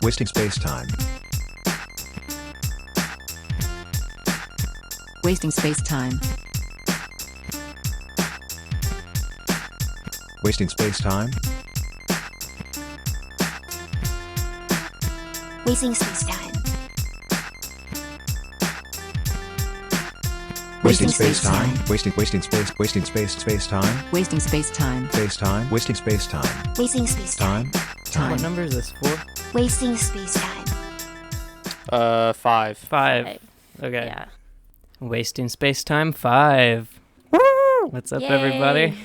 Wasting space-time. Wasting space-time. Wasting space-time. Wasting space-time. Wasting space-time. Wasting space-time. Wasting space-time. Space-time. Wasting space-time. Wasting space-time. Time. What number is this? 4? Wasting space-time. 5. 5. Okay. Yeah. Wasting space time 5. Woo! What's up, Yay. everybody?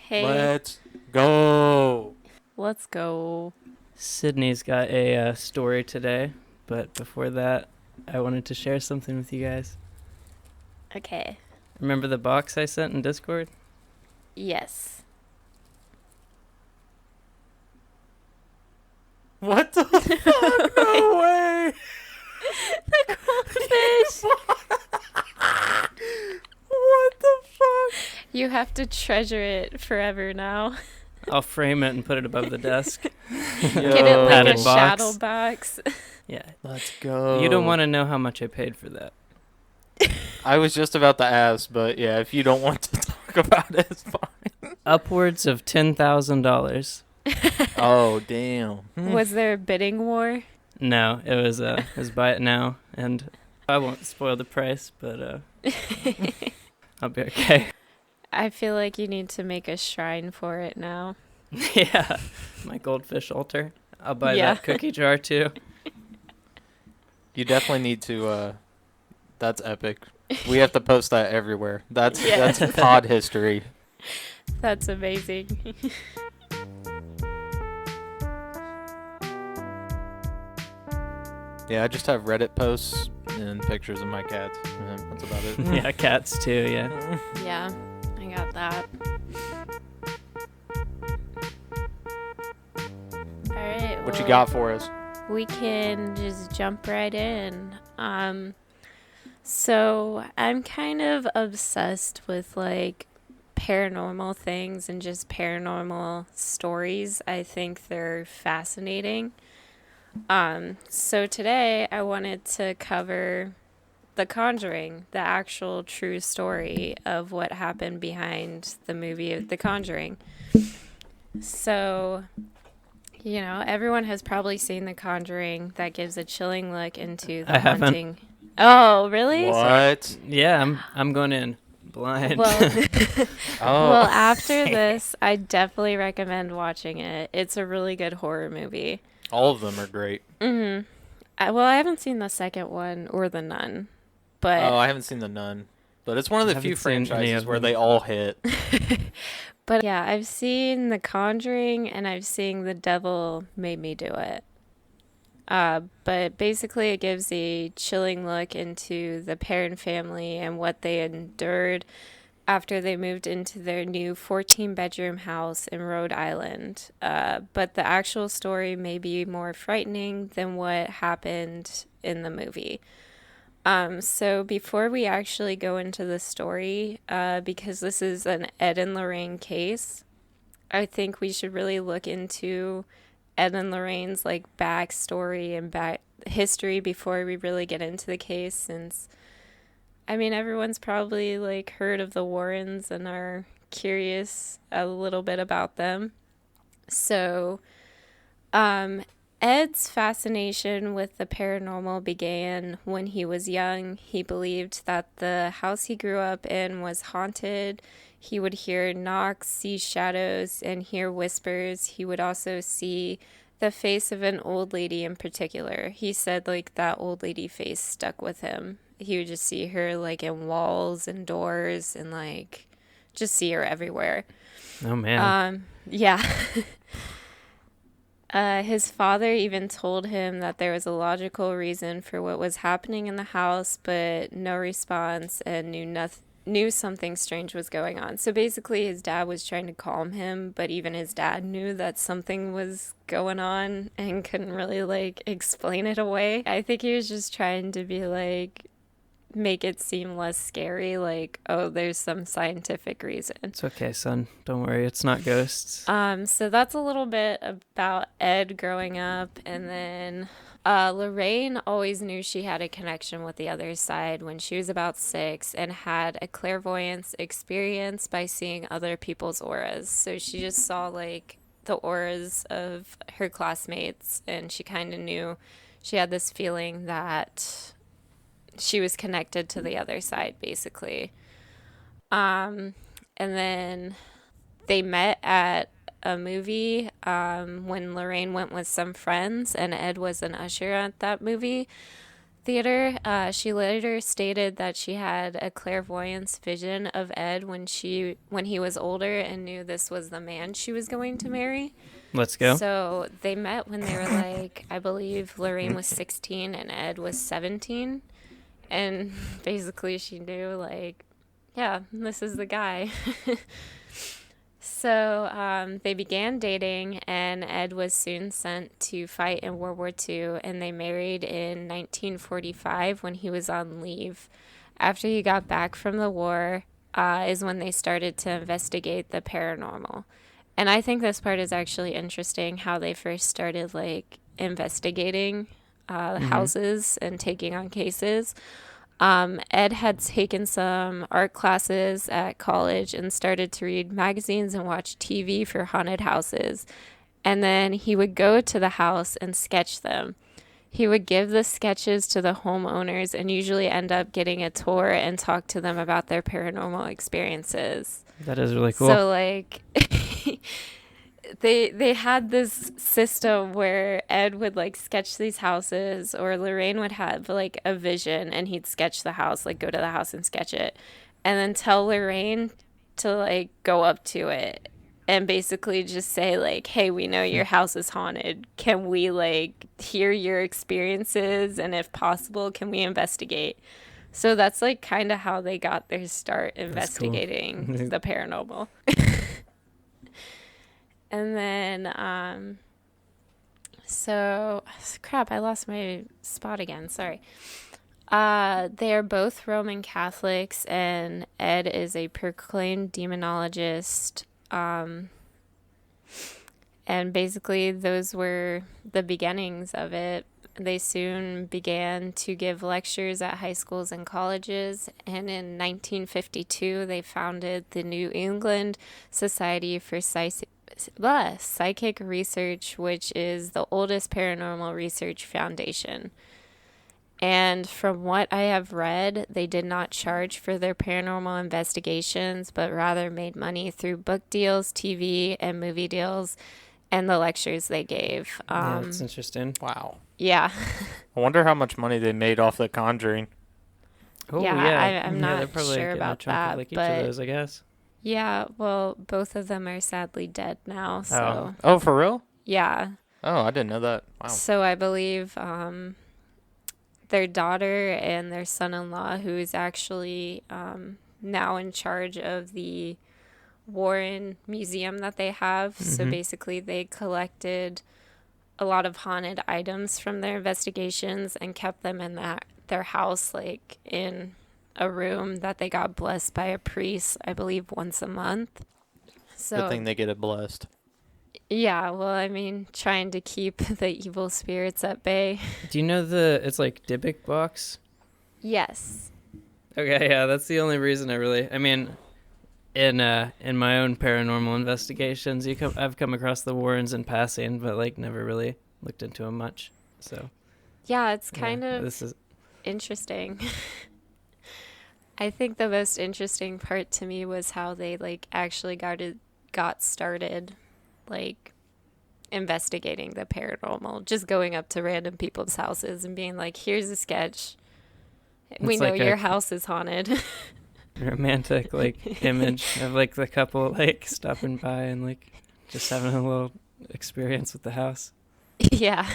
Hey, Let's go. let's go. Sidney's got a story today, but before that, I wanted to share something with you guys. Okay. Remember the box I sent in Discord? Yes. What the fuck? No way. The goldfish. What the fuck? You have to treasure it forever now. I'll frame it and put it above the desk. Get it like Padded a box. shadow box. Yeah. Let's go. You don't want to know how much I paid for that. I was just about to ask, but yeah, if you don't want to talk about it, it's fine. Upwards of $10,000. Oh, damn. Was there a bidding war? No, it was buy it now, and I won't spoil the price, but I'll be okay. I feel like you need to make a shrine for it now. Yeah, my goldfish altar. I'll buy Yeah. that cookie jar too. You definitely need to, that's epic. We have to post that everywhere. That's Yeah. that's pod history. That's amazing. Yeah, I just have Reddit posts and pictures of my cats. That's about it. Yeah, cats too, yeah. Yeah, I got that. All right. What you well, got for us? We can just jump right in. So I'm kind of obsessed with like paranormal things and just paranormal stories. I think they're fascinating. So today I wanted to cover The Conjuring, the actual true story of what happened behind the movie of The Conjuring. So, you know, everyone has probably seen The Conjuring. That gives a chilling look into the I haven't. haunting. Oh, really? What? Yeah, I'm going in blind. Well, Oh. well, after this, I definitely recommend watching it. It's a really good horror movie. All of them are great. Well, I haven't seen the second one or The Nun, but Oh, I haven't seen The Nun. But it's one of the I few haven't seen any franchises of where them. they all hit. but yeah, I've seen The Conjuring and I've seen The Devil Made Me Do It. But basically it gives a chilling look into the Perron family and what they endured after they moved into their new 14-bedroom house in Rhode Island. But the actual story may be more frightening than what happened in the movie. So before we actually go into the story, because this is an Ed and Lorraine case, I think we should really look into Ed and Lorraine's like backstory and back history before we really get into the case, since I mean everyone's probably like heard of the Warrens and are curious a little bit about them. So Ed's fascination with the paranormal began when he was young. He believed that the house he grew up in was haunted. He would hear knocks, see shadows, and hear whispers. He would also see the face of an old lady in particular. He said like that old lady face stuck with him. He would just see her like in walls and doors and like just see her everywhere. Oh, man. Yeah. His father even told him that there was a logical reason for what was happening in the house, but no response, and knew something strange was going on. So basically his dad was trying to calm him, but even his dad knew that something was going on and couldn't really like explain it away. I think he was just trying to be like, make it seem less scary, like, oh, there's some scientific reason. It's okay, son. Don't worry. It's not ghosts. So that's a little bit about Ed growing up. And then Lorraine always knew she had a connection with the other side when she was about 6 and had a clairvoyance experience by seeing other people's auras. So she just saw like the auras of her classmates, and she kind of knew, she had this feeling that she was connected to the other side, basically. And then they met at a movie when Lorraine went with some friends, and Ed was an usher at that movie theater. She later stated that she had a clairvoyance vision of Ed when he was older and knew this was the man she was going to marry. Let's go. So they met when they were like, I believe Lorraine was 16 and Ed was 17. And basically she knew, like, yeah, this is the guy. So they began dating, and Ed was soon sent to fight in World War II, and they married in 1945 when he was on leave. After he got back from the war is when they started to investigate the paranormal. And I think this part is actually interesting, how they first started, like, investigating houses and taking on cases. Ed had taken some art classes at college and started to read magazines and watch TV for haunted houses. And then he would go to the house and sketch them. He would give the sketches to the homeowners and usually end up getting a tour and talk to them about their paranormal experiences. That is really cool. So, like, they had this system where Ed would, like, sketch these houses, or Lorraine would have, like, a vision and he'd sketch the house, like, go to the house and sketch it, and then tell Lorraine to, like, go up to it and basically just say, like, hey, we know your house is haunted. Can we, like, hear your experiences? And if possible, can we investigate? So that's, like, kind of how they got their start investigating the paranormal. And then, so, crap, I lost my spot again. Sorry. They are both Roman Catholics, and Ed is a proclaimed demonologist. And basically those were the beginnings of it. They soon began to give lectures at high schools and colleges, and in 1952 they founded the New England Society for Psychic Research, which is the oldest paranormal research foundation. And from what I have read, they did not charge for their paranormal investigations, but rather made money through book deals, TV and movie deals, and the lectures they gave. Yeah, that's interesting. Wow. Yeah. I wonder how much money they made off the Conjuring. Oh, Yeah, I'm not they're probably sure getting a about chunk that, of, like, each but- of those, I guess. Yeah, well, both of them are sadly dead now, so Oh, for real? yeah. Oh, I didn't know that. Wow. So I believe their daughter and their son-in-law, who is actually now in charge of the Warren Museum that they have. So basically they collected a lot of haunted items from their investigations and kept them in their house, like in a room that they got blessed by a priest, I believe, once a month. So Good thing they get it blessed. yeah, well, I mean, trying to keep the evil spirits at bay. Do you know it's like Dybbuk box? Yes. Okay, yeah, that's the only reason I mean, in my own paranormal investigations, I've come across the Warrens in passing, but, like, never really looked into them much. So Yeah, it's kind yeah, of this is interesting. I think the most interesting part to me was how they, like, actually got started, like, investigating the paranormal, just going up to random people's houses and being like, here's a sketch. We It's know like your a- house is haunted. romantic, like, image of, like, the couple, like, stopping by and, like, just having a little experience with the house. Yeah.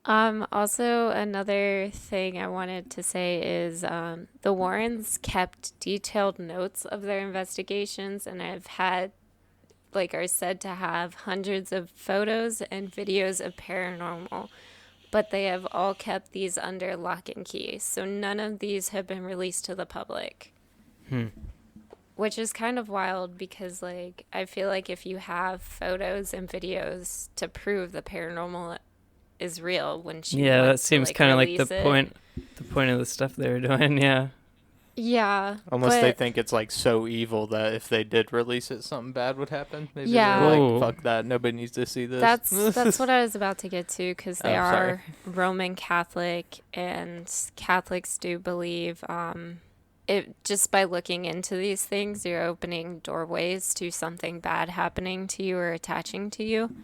Also, another thing I wanted to say is the Warrens kept detailed notes of their investigations, and are said to have hundreds of photos and videos of paranormal but they have all kept these under lock and key. So none of these have been released to the public. Which is kind of wild because, like, I feel like if you have photos and videos to prove the paranormal is real, when she Yeah, that wants to, seems kind of like the release it. point of the stuff they were doing. Yeah. Yeah. Unless they but- think it's like so evil that if they did release it, something bad would happen. Maybe Yeah. they're Whoa. like, fuck that, nobody needs to see this. That's what I was about to get to, because they Oh, sorry. are Roman Catholic, and Catholics do believe it just by looking into these things, you're opening doorways to something bad happening to you or attaching to you.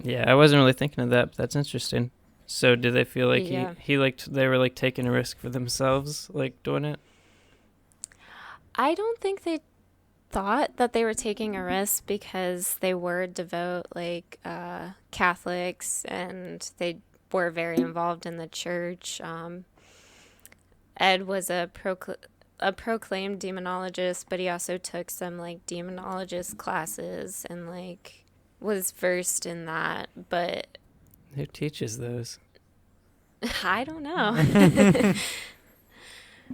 Yeah, I wasn't really thinking of that, but that's interesting. So did they feel like Yeah. he they were like taking a risk for themselves, like doing it? I don't think they thought that they were taking a risk because they were devout, like Catholics, and they were very involved in the church. Ed was a proclaimed demonologist, but he also took some like demonologist classes and like was versed in that. But Who teaches those? I don't know.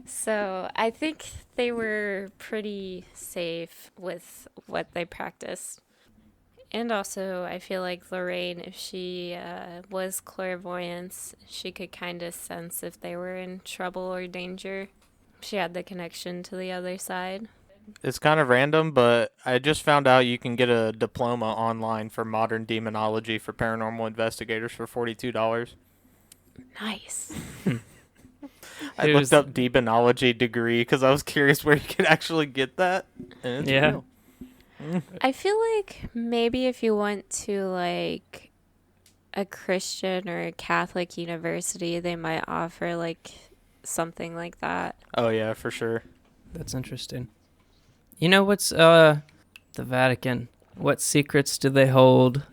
So I think they were pretty safe with what they practiced. And also, I feel like Lorraine, if she was clairvoyance, she could kind of sense if they were in trouble or danger. She had the connection to the other side. It's kind of random, but I just found out you can get a diploma online for modern demonology for paranormal investigators for $42. Nice. I looked up demonology degree because I was curious where you could actually get that. And it's Yeah. real. I feel like maybe if you went to like a Christian or a Catholic university, they might offer like something like that. Oh yeah, for sure. That's interesting. You know what's the Vatican? What secrets do they hold?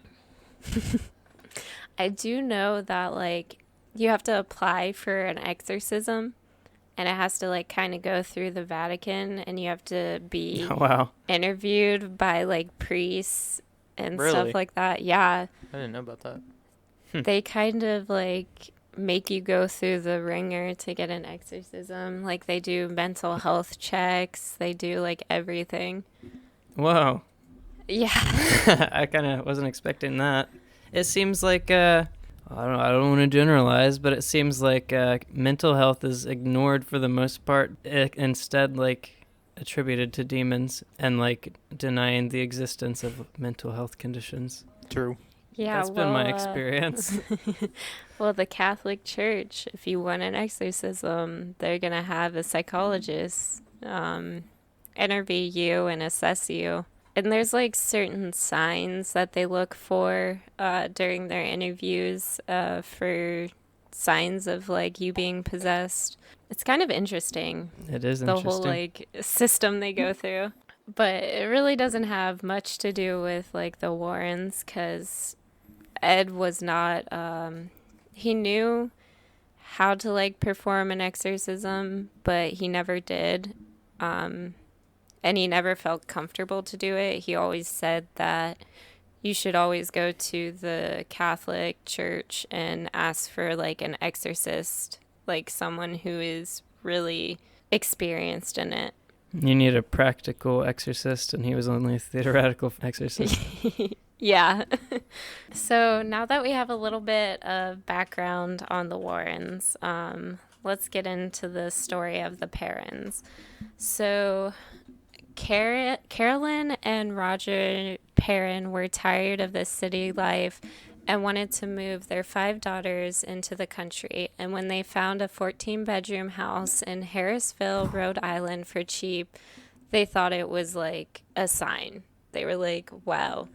I do know that like you have to apply for an exorcism, and it has to like kind of go through the Vatican, and you have to be Oh, wow. interviewed by like priests and Really? stuff like that. Yeah, I didn't know about that. they kind of like make you go through the ringer to get an exorcism. Like they do mental health checks, they do like everything. Whoa. Yeah. I kind of wasn't expecting that. It seems like I don't want to generalize, but it seems like mental health is ignored for the most part, instead like attributed to demons and like denying the existence of mental health conditions. True. Yeah, That's been my experience. Well, the Catholic Church, if you want an exorcism, they're going to have a psychologist interview you and assess you. And there's like certain signs that they look for during their interviews for signs of like you being possessed. It's kind of interesting, It is the interesting. whole like system they go through. But it really doesn't have much to do with like the Warrens, because Ed was not, he knew how to like perform an exorcism, but he never did. And he never felt comfortable to do it. He always said that you should always go to the Catholic Church and ask for like an exorcist, like someone who is really experienced in it. You need a practical exorcist, and he was only a theoretical exorcist. Yeah. So now that we have a little bit of background on the Warrens, let's get into the story of the Perrins. So Carolyn and Roger Perrin were tired of the city life and wanted to move their 5 daughters into the country. And when they found a 14-bedroom house in Harrisville, Rhode Island for cheap, they thought it was like a sign. They were like, wow,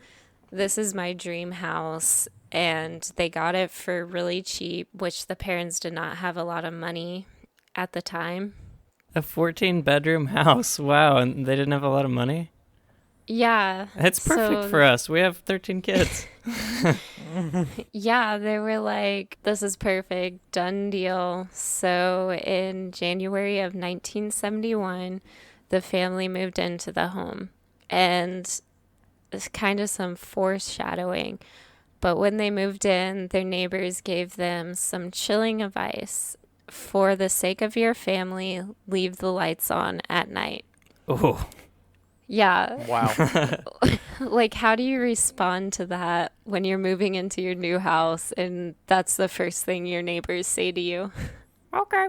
this is my dream house. And they got it for really cheap, which the parents did not have a lot of money at the time. A 14-bedroom house. Wow, and they didn't have a lot of money? Yeah. It's perfect for us. We have 13 kids. Yeah, they were like, this is perfect, done deal. So in January of 1971, the family moved into the home. And it's kind of some foreshadowing. But when they moved in, their neighbors gave them some chilling advice. For the sake of your family, leave the lights on at night. Oh, Yeah. Wow. Like, how do you respond to that when you're moving into your new house and that's the first thing your neighbors say to you? Okay.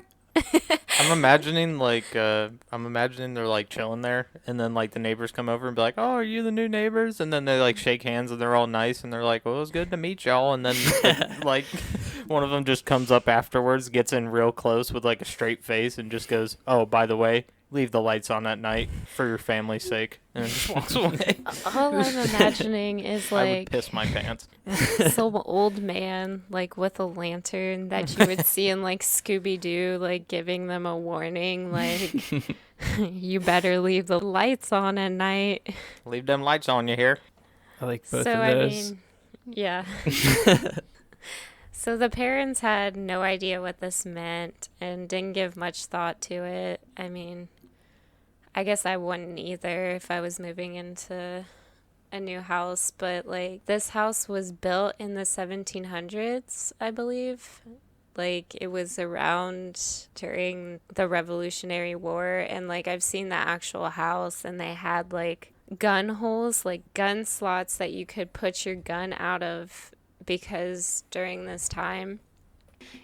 I'm imagining they're like chilling there, and then like the neighbors come over and be like, "Oh, are you the new neighbors?" And then they like shake hands and they're all nice and they're like, "Well, it was good to meet y'all." And then like one of them just comes up afterwards, gets in real close with like a straight face, and just goes, "Oh, by the way, leave the lights on at night for your family's sake," and just walks away. All I'm imagining is I would like piss my pants. some old man like with a lantern that you would see in like Scooby-Doo, like giving them a warning, like you better leave the lights on at night. Leave them lights on, you hear? I like both So of I those. mean, yeah. So the parents had no idea what this meant and didn't give much thought to it. I mean, I guess I wouldn't either if I was moving into a new house, but like this house was built in the 1700s, I believe. Like it was around during the Revolutionary War, and like I've seen the actual house and they had like gun holes, like gun slots that you could put your gun out of, because during this time,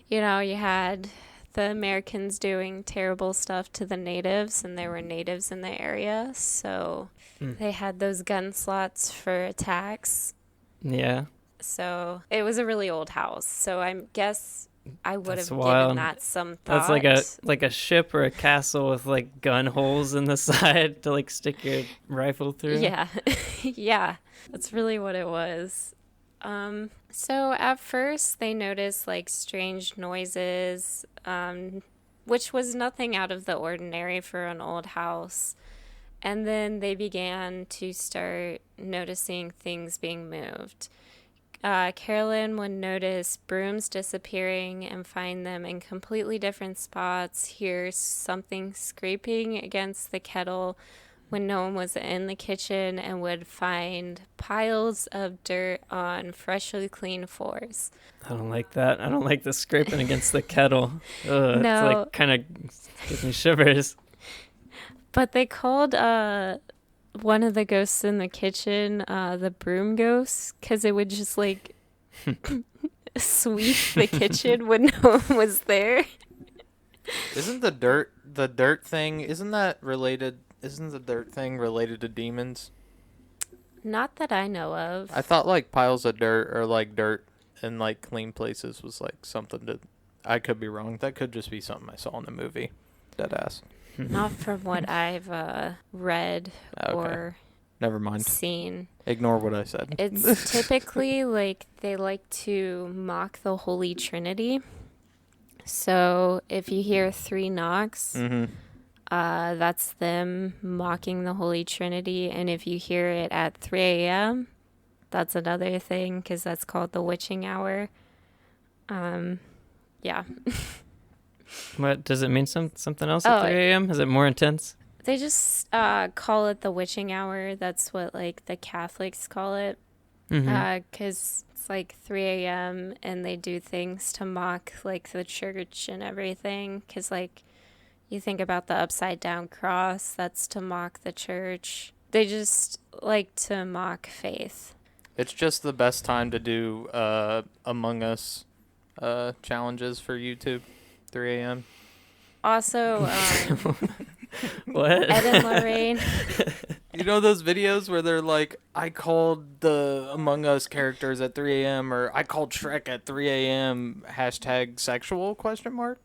you know, you had the Americans doing terrible stuff to the natives, and there were natives in the area, so they had those gun slots for attacks. Yeah. So it was a really old house. So I guess I would That's have wild. given that some thought. That's like a ship or a castle with like gun holes in the side to like stick your rifle through. Yeah. Yeah. That's really what it was. So at first they noticed like strange noises, which was nothing out of the ordinary for an old house. And then they began to start noticing things being moved. Carolyn would notice brooms disappearing and find them in completely different spots, hear something scraping against the kettle when no one was in the kitchen, and would find piles of dirt on freshly cleaned floors. I don't like that. I don't like the scraping against the kettle. Ugh, No. It's like kind of gives me shivers. But they called one of the ghosts in the kitchen the broom ghost, because it would just like sweep the kitchen when no one was there. Isn't the dirt thing? Isn't that related? Isn't the dirt thing related to demons? Not that I know of. I thought like piles of dirt or like dirt in like clean places was like something to. I could be wrong. That could just be something I saw in the movie. Deadass. Not from what I've read Okay. or Never mind. seen. Ignore what I said. It's typically like they like to mock the Holy Trinity. So if you hear 3 knocks, that's them mocking the Holy Trinity. And if you hear it at 3 a.m., that's another thing, because that's called the witching hour. Yeah. What does it mean? Something else Oh, at 3 a.m.? Is it more intense? They just call it the witching hour. That's what like the Catholics call it. Because it's like 3 a.m. and they do things to mock like the church and everything. Because like you think about the upside down cross, that's to mock the church. They just like to mock faith. It's just the best time to do Among Us challenges for YouTube. 3 a.m. Also, What? Ed and Lorraine. You know those videos where they're like, I called the Among Us characters at 3 a.m. or I called Shrek at 3 a.m. #sexual ?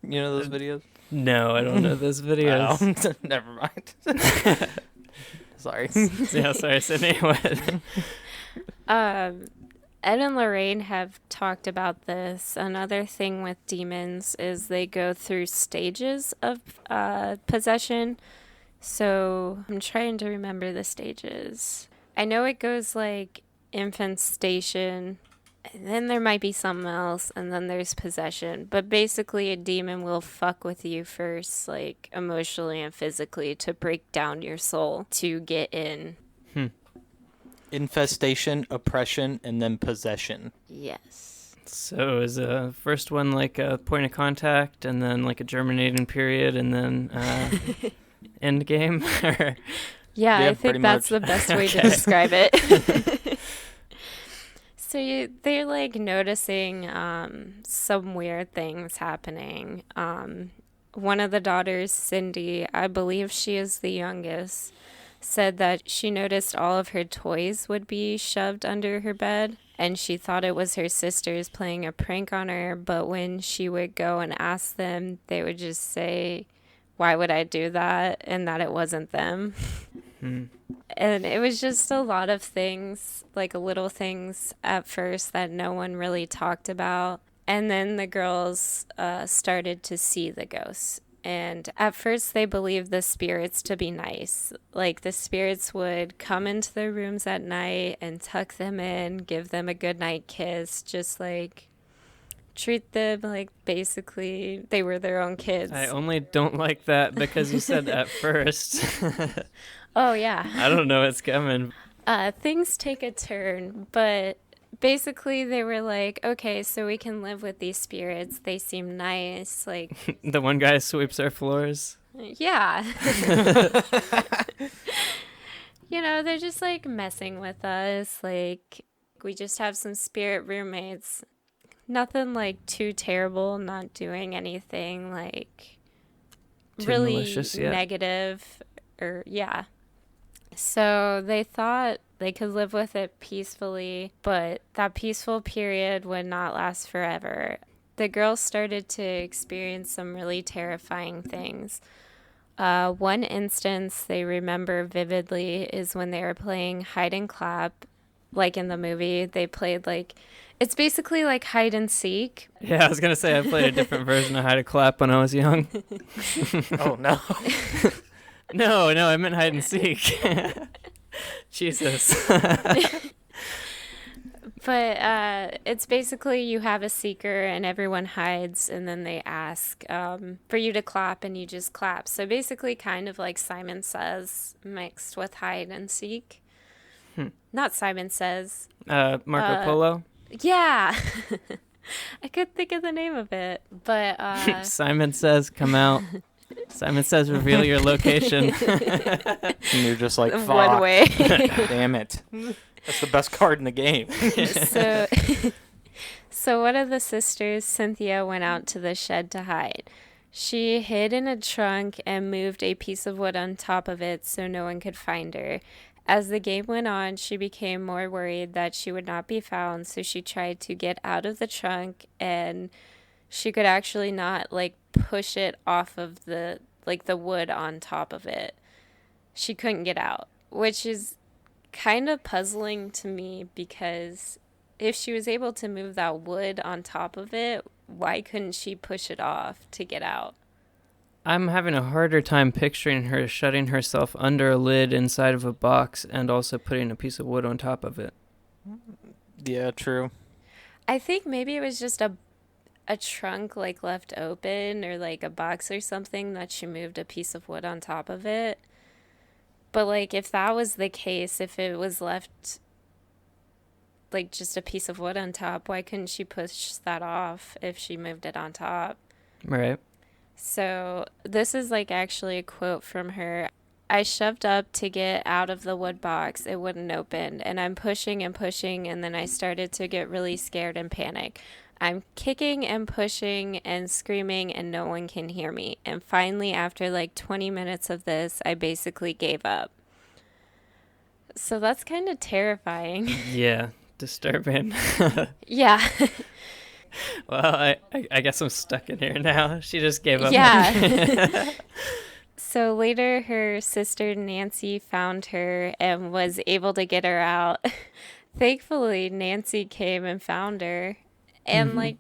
You know those videos? No, I don't know those videos. Oh, never mind. Sorry. Yeah, sorry, Sidney. What? Ed and Lorraine have talked about this. Another thing with demons is they go through stages of possession. So I'm trying to remember the stages. I know it goes like infestation, and then there might be something else, and then there's possession. But basically a demon will fuck with you first, like emotionally and physically, to break down your soul to get in. Infestation, oppression, and then possession. Yes. So is the first one like a point of contact, and then like a germinating period, and then end game? Or Yeah, Yeah, I pretty think that's much. the best way to Okay. describe it. So they're like noticing some weird things happening. One of the daughters, Cindy, I believe she is the youngest, said that she noticed all of her toys would be shoved under her bed, and she thought it was her sisters playing a prank on her, but when she would go and ask them, they would just say, "Why would I do that?" and that it wasn't them. And it was just a lot of things, like little things at first that no one really talked about. And then the girls started to see the ghosts. And at first they believed the spirits to be nice. Like the spirits would come into their rooms at night and tuck them in, give them a good night kiss, just like treat them like basically they were their own kids. I only don't like that because you said at first. Oh, yeah. I don't know what's coming. Things take a turn, but basically they were like, okay, so we can live with these spirits. They seem nice. Like, The one guy sweeps our floors. yeah. They're just like messing with us. Like, we just have some spirit roommates. Nothing like too terrible, not doing anything like Too really malicious, yeah. negative or, yeah. So they thought they could live with it peacefully, but that peaceful period would not last forever. The girls started to experience some really terrifying things. One instance they remember vividly is when they were playing hide and clap, like in the movie. They played like, it's basically like hide and seek. Yeah, I was gonna say I played a different version of hide and clap when I was young. Oh, no. No, I meant hide and seek. Jesus. But it's basically you have a seeker and everyone hides, and then they ask for you to clap, and you just clap. So basically kind of like Simon Says mixed with hide and seek. Not Simon Says. Marco Polo. Yeah. I could think of the name of it, but Simon Says, come out. Simon Says, reveal your location. And you're just like, fuck. one way. Damn it. That's the best card in the game. So one of the sisters, Cynthia, went out to the shed to hide. She hid in a trunk and moved a piece of wood on top of it so no one could find her. As the game went on, she became more worried that she would not be found, so she tried to get out of the trunk, and she could actually not like push it off of the wood on top of it. She couldn't get out, which is kind of puzzling to me, because if she was able to move that wood on top of it, why couldn't she push it off to get out? I'm having a harder time picturing her shutting herself under a lid inside of a box and also putting a piece of wood on top of it. Yeah, true. I think maybe it was just a trunk like left open, or like a box or something that she moved a piece of wood on top of it. But like if that was the case, if it was left like just a piece of wood on top, why couldn't she push that off if she moved it on top? Right. So this is like actually a quote from her. I shoved up to get out of the wood box. It wouldn't open, and I'm pushing and pushing, and then I started to get really scared and panic. I'm kicking and pushing and screaming, and no one can hear me. And finally, after like 20 minutes of this, I basically gave up. So that's kind of terrifying. Yeah, disturbing. Yeah. Well, I guess I'm stuck in here now. She just gave up. Yeah. So later, her sister Nancy found her and was able to get her out. Thankfully, Nancy came and found her. And like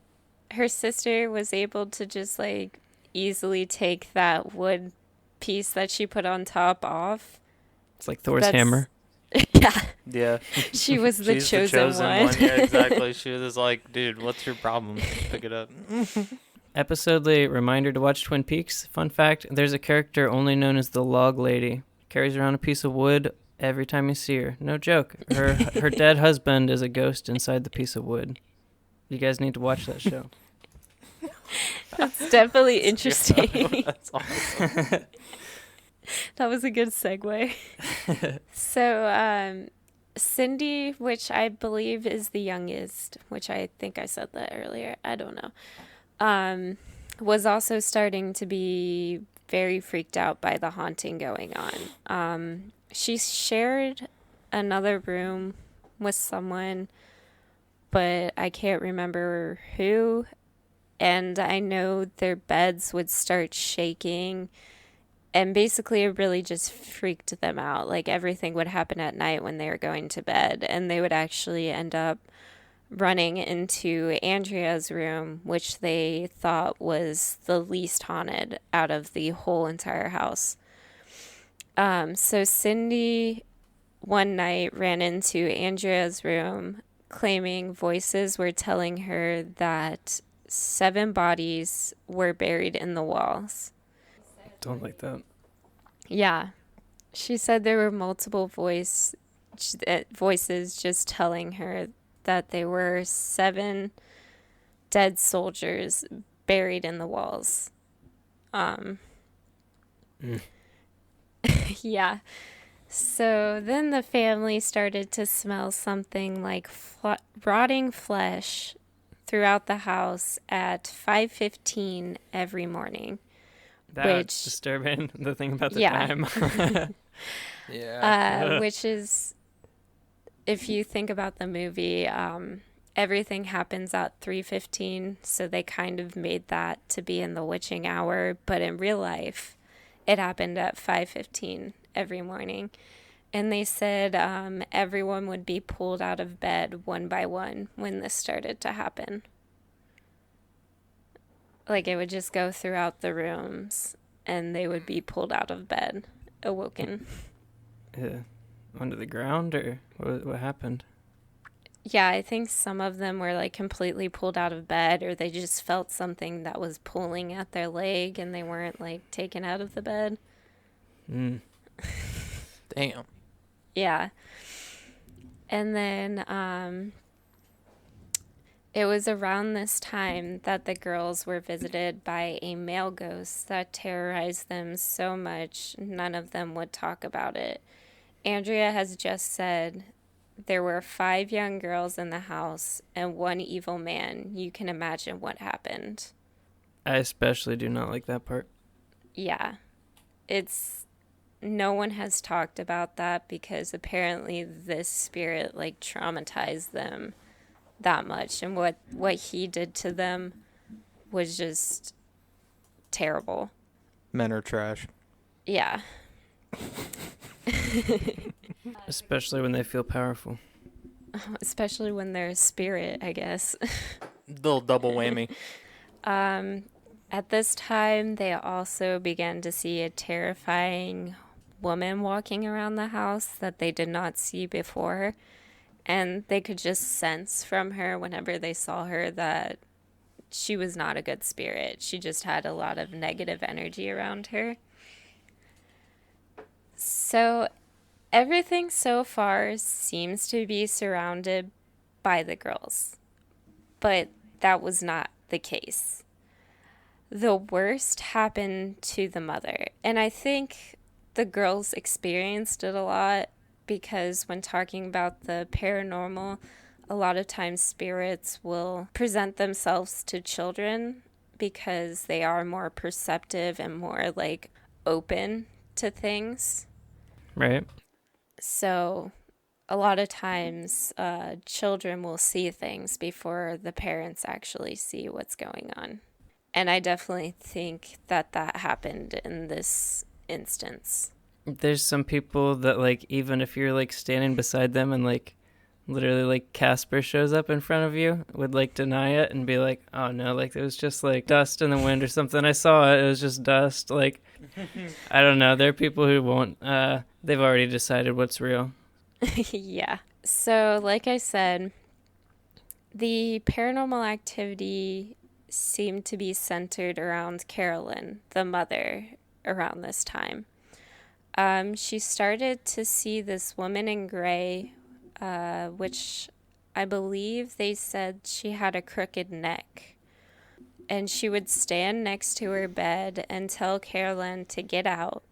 her sister was able to just like easily take that wood piece that she put on top off. It's like Thor's hammer. Yeah. Yeah. She was the She's chosen one. Yeah, exactly. She was just like, dude, what's your problem? Pick it up. Episodely reminder to watch Twin Peaks. Fun fact, there's a character only known as the Log Lady. Carries around a piece of wood every time you see her. No joke. Her dead husband is a ghost inside the piece of wood. You guys need to watch that show. That's definitely interesting. That's awesome. That was a good segue. So, Cindy, which I believe is the youngest, which I think I said that earlier. I don't know. Was also starting to be very freaked out by the haunting going on. She shared another room with someone, but I can't remember who. And I know their beds would start shaking. And basically, it really just freaked them out. Like, everything would happen at night when they were going to bed. And they would actually end up running into Andrea's room, which they thought was the least haunted out of the whole entire house. So Cindy one night ran into Andrea's room, claiming voices were telling her that 7 bodies were buried in the walls. Don't like that. Yeah. She said there were multiple voices just telling her that there were 7 dead soldiers buried in the walls. Yeah. So then the family started to smell something like rotting flesh throughout the house at 5:15 every morning. That's disturbing. The thing about the Yeah. time. Yeah. Which is, if you think about the movie, everything happens at 3:15, so they kind of made that to be in the witching hour, but in real life, it happened at 5:15 every morning. And they said everyone would be pulled out of bed one by one when this started to happen. Like, it would just go throughout the rooms, and they would be pulled out of bed, awoken. Under the ground, or what happened? Yeah, I think some of them were like completely pulled out of bed, or they just felt something that was pulling at their leg and they weren't like taken out of the bed. Mm. Damn. Yeah. And then it was around this time that the girls were visited by a male ghost that terrorized them so much none of them would talk about it. Andrea has just said there were 5 young girls in the house and 1 evil man. You can imagine what happened. I especially do not like that part. Yeah. No one has talked about that because apparently this spirit like traumatized them that much, and what he did to them was just terrible. Men are trash. Yeah. Especially when they feel powerful. Especially when they're a spirit, I guess. Little double whammy. At this time, they also began to see a terrifying woman walking around the house that they did not see before. And they could just sense from her whenever they saw her that she was not a good spirit. She just had a lot of negative energy around her. So everything so far seems to be surrounded by the girls. But that was not the case. The worst happened to the mother. And I think the girls experienced it a lot because when talking about the paranormal, a lot of times spirits will present themselves to children because they are more perceptive and more like open to things. Right. So a lot of times children will see things before the parents actually see what's going on. And I definitely think that happened in this instance. There's some people that, like, even if you're, like, standing beside them and, like, literally, like, Casper shows up in front of you, would, like, deny it and be like, oh, no, like, it was just, like, dust in the wind or something. I saw it. It was just dust. Like, I don't know. There are people who won't. They've already decided what's real. Yeah. So, like I said, the paranormal activity seemed to be centered around Carolyn, the mother, around this time. She started to see this woman in gray, which I believe they said she had a crooked neck. And she would stand next to her bed and tell Carolyn to get out.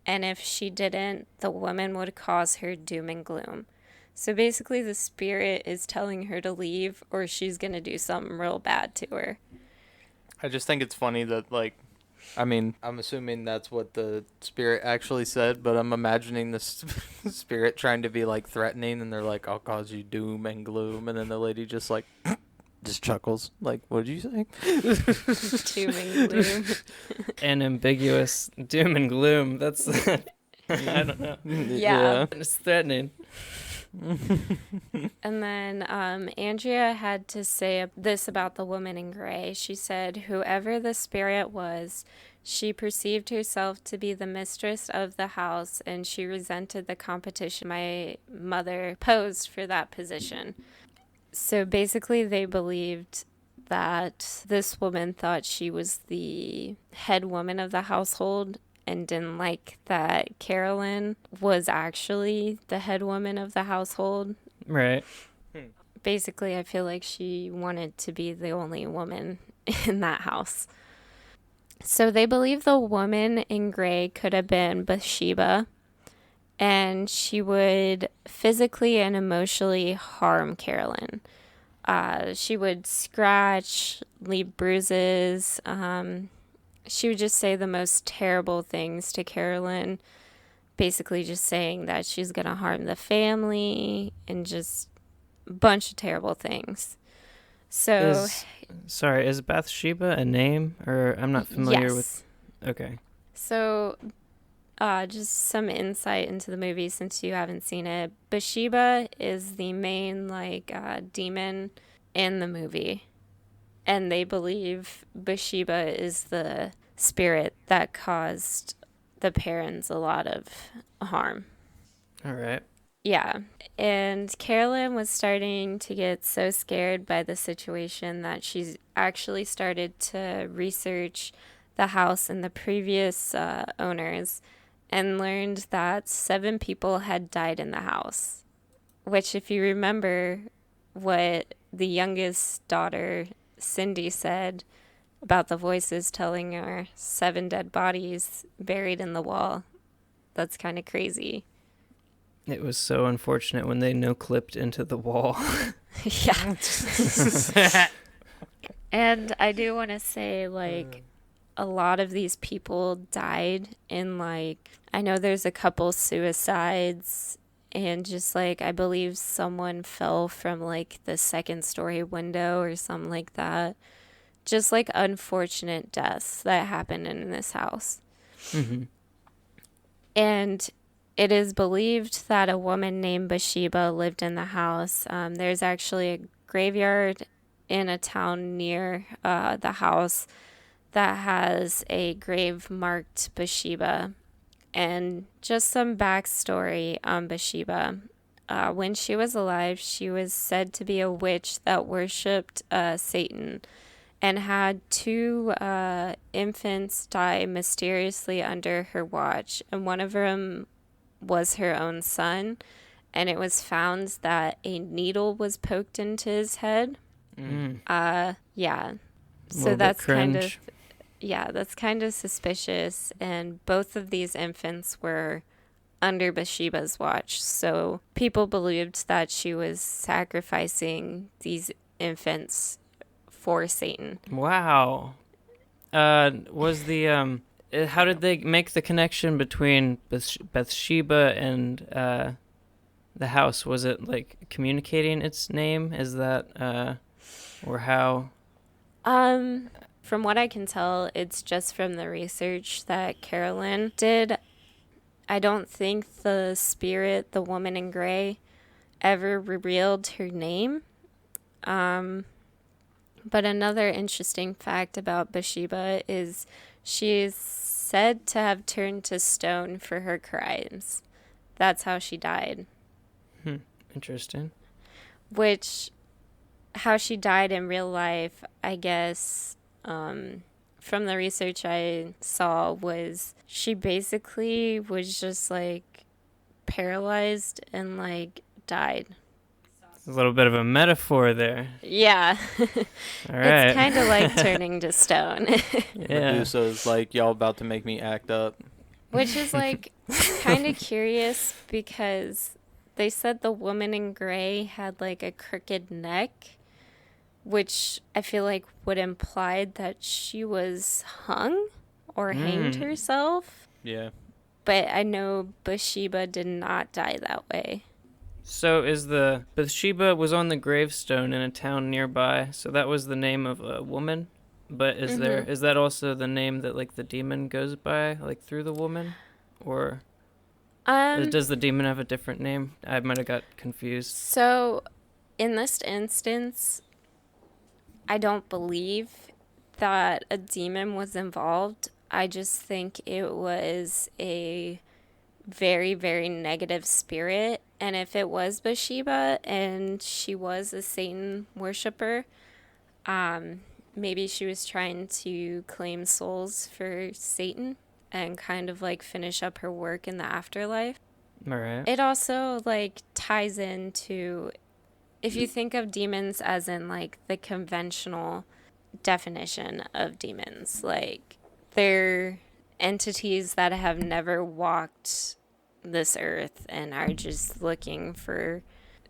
And if she didn't, the woman would cause her doom and gloom. So basically, the spirit is telling her to leave or she's going to do something real bad to her. I just think it's funny that, like, I mean, I'm assuming that's what the spirit actually said, but I'm imagining the spirit trying to be, like, threatening, and they're like, I'll cause you doom and gloom, and then the lady just, like, just chuckles. Like, what did you say? Doom and gloom. An ambiguous doom and gloom. That's, I don't know. Yeah. It's threatening. And then Andrea had to say this about the woman in gray. She said, whoever the spirit was, she perceived herself to be the mistress of the house, and she resented the competition my mother posed for that position. So basically, they believed that this woman thought she was the head woman of the household and didn't like that Carolyn was actually the head woman of the household. Right. Basically, I feel like she wanted to be the only woman in that house. So they believe the woman in gray could have been Bathsheba, and she would physically and emotionally harm Carolyn. She would scratch, leave bruises. She would just say the most terrible things to Carolyn, basically just saying that she's going to harm the family and just a bunch of terrible things. So, Is Bathsheba a name? Or I'm not familiar yes. with... Okay. So, just some insight into the movie since you haven't seen it. Bathsheba is the main, demon in the movie. And they believe Bathsheba is the spirit that caused the parents a lot of harm. All right. Yeah. And Carolyn was starting to get so scared by the situation that she's actually started to research the house and the previous owners and learned that 7 people had died in the house. Which, if you remember what the youngest daughter, Cindy, said about the voices telling her 7 dead bodies buried in the wall, that's kind of crazy. It was so unfortunate when they no-clipped into the wall. Yeah. And I do want to say, a lot of these people died in, I know there's a couple suicides, and just, I believe someone fell from, the second-story window or something like that. Just, unfortunate deaths that happened in this house. Mm-hmm. And it is believed that a woman named Bathsheba lived in the house. There's actually a graveyard in a town near the house that has a grave marked Bathsheba. And just some backstory on Bathsheba. When she was alive, she was said to be a witch that worshipped Satan and had 2 infants die mysteriously under her watch. And one of them was her own son, and it was found that a needle was poked into his head. Yeah. So that's kind of suspicious, and both of these infants were under Bathsheba's watch. So people believed that she was sacrificing these infants for Satan. Wow. Was the how did they make the connection between Bathsheba and the house? Was it communicating its name? Is that or how? From what I can tell, it's just from the research that Carolyn did. I don't think the spirit, the woman in gray, ever revealed her name. But another interesting fact about Bathsheba is she is said to have turned to stone for her crimes. That's how she died. Interesting. Which, how she died in real life, I guess, from the research I saw was she basically was just like paralyzed and like died. A little bit of a metaphor there. Yeah. All right. It's kind of like turning to stone. Yeah. Medusa's like, y'all about to make me act up. Which is like kind of curious because they said the woman in gray had like a crooked neck, which I feel like would imply that she was hung or hanged herself. Yeah. But I know Bathsheba did not die that way. So is the Bathsheba was on the gravestone in a town nearby, so that was the name of a woman? But is that also the name that like the demon goes by, like through the woman? Or does the demon have a different name? I might have got confused. So in this instance, I don't believe that a demon was involved. I just think it was a very, very negative spirit. And if it was Bathsheba and she was a Satan worshiper, maybe she was trying to claim souls for Satan and kind of like finish up her work in the afterlife. All right. It also like ties into, if you think of demons as in like the conventional definition of demons, like they're entities that have never walked this earth and are just looking for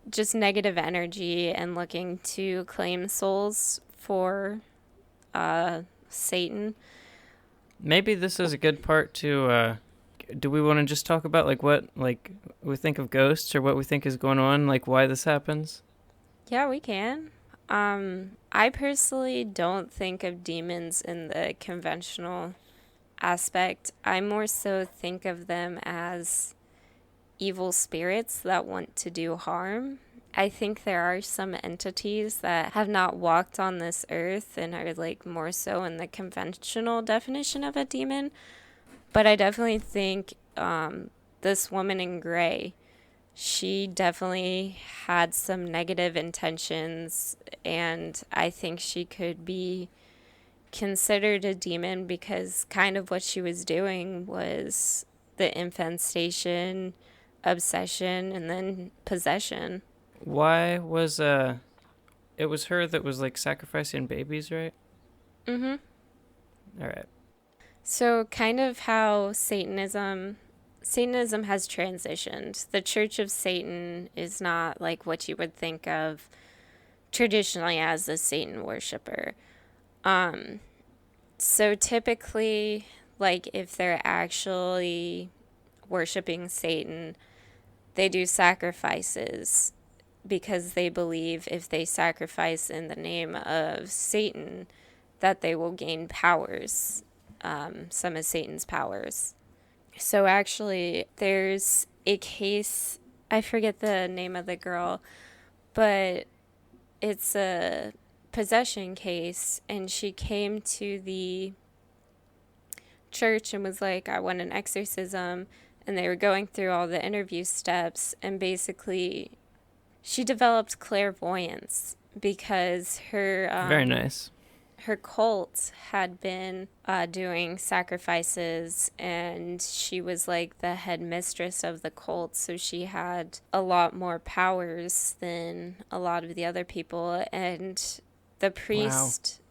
just negative energy and looking to claim souls for Satan. Maybe this is a good part to do we want to just talk about like what like we think of ghosts or what we think is going on, like why this happens? Yeah, we can. I personally don't think of demons in the conventional aspect. I more so think of them as evil spirits that want to do harm. I think there are some entities that have not walked on this earth and are like more so in the conventional definition of a demon. But I definitely think this woman in gray, she definitely had some negative intentions, and I think she could be considered a demon because kind of what she was doing was the infestation, obsession, and then possession. Why was it was her that was like sacrificing babies, right? Mm-hmm. All right. So kind of how Satanism has transitioned. The Church of Satan is not like what you would think of traditionally as a Satan worshiper. So typically, like if they're actually worshiping Satan, they do sacrifices because they believe if they sacrifice in the name of Satan, that they will gain powers, some of Satan's powers. So actually, there's a case, I forget the name of the girl, but it's a possession case, and she came to the church and was like, I want an exorcism, and they were going through all the interview steps, and basically she developed clairvoyance because her Very nice. Her cult had been doing sacrifices, and she was like the head mistress of the cult, so she had a lot more powers than a lot of the other people. And the priest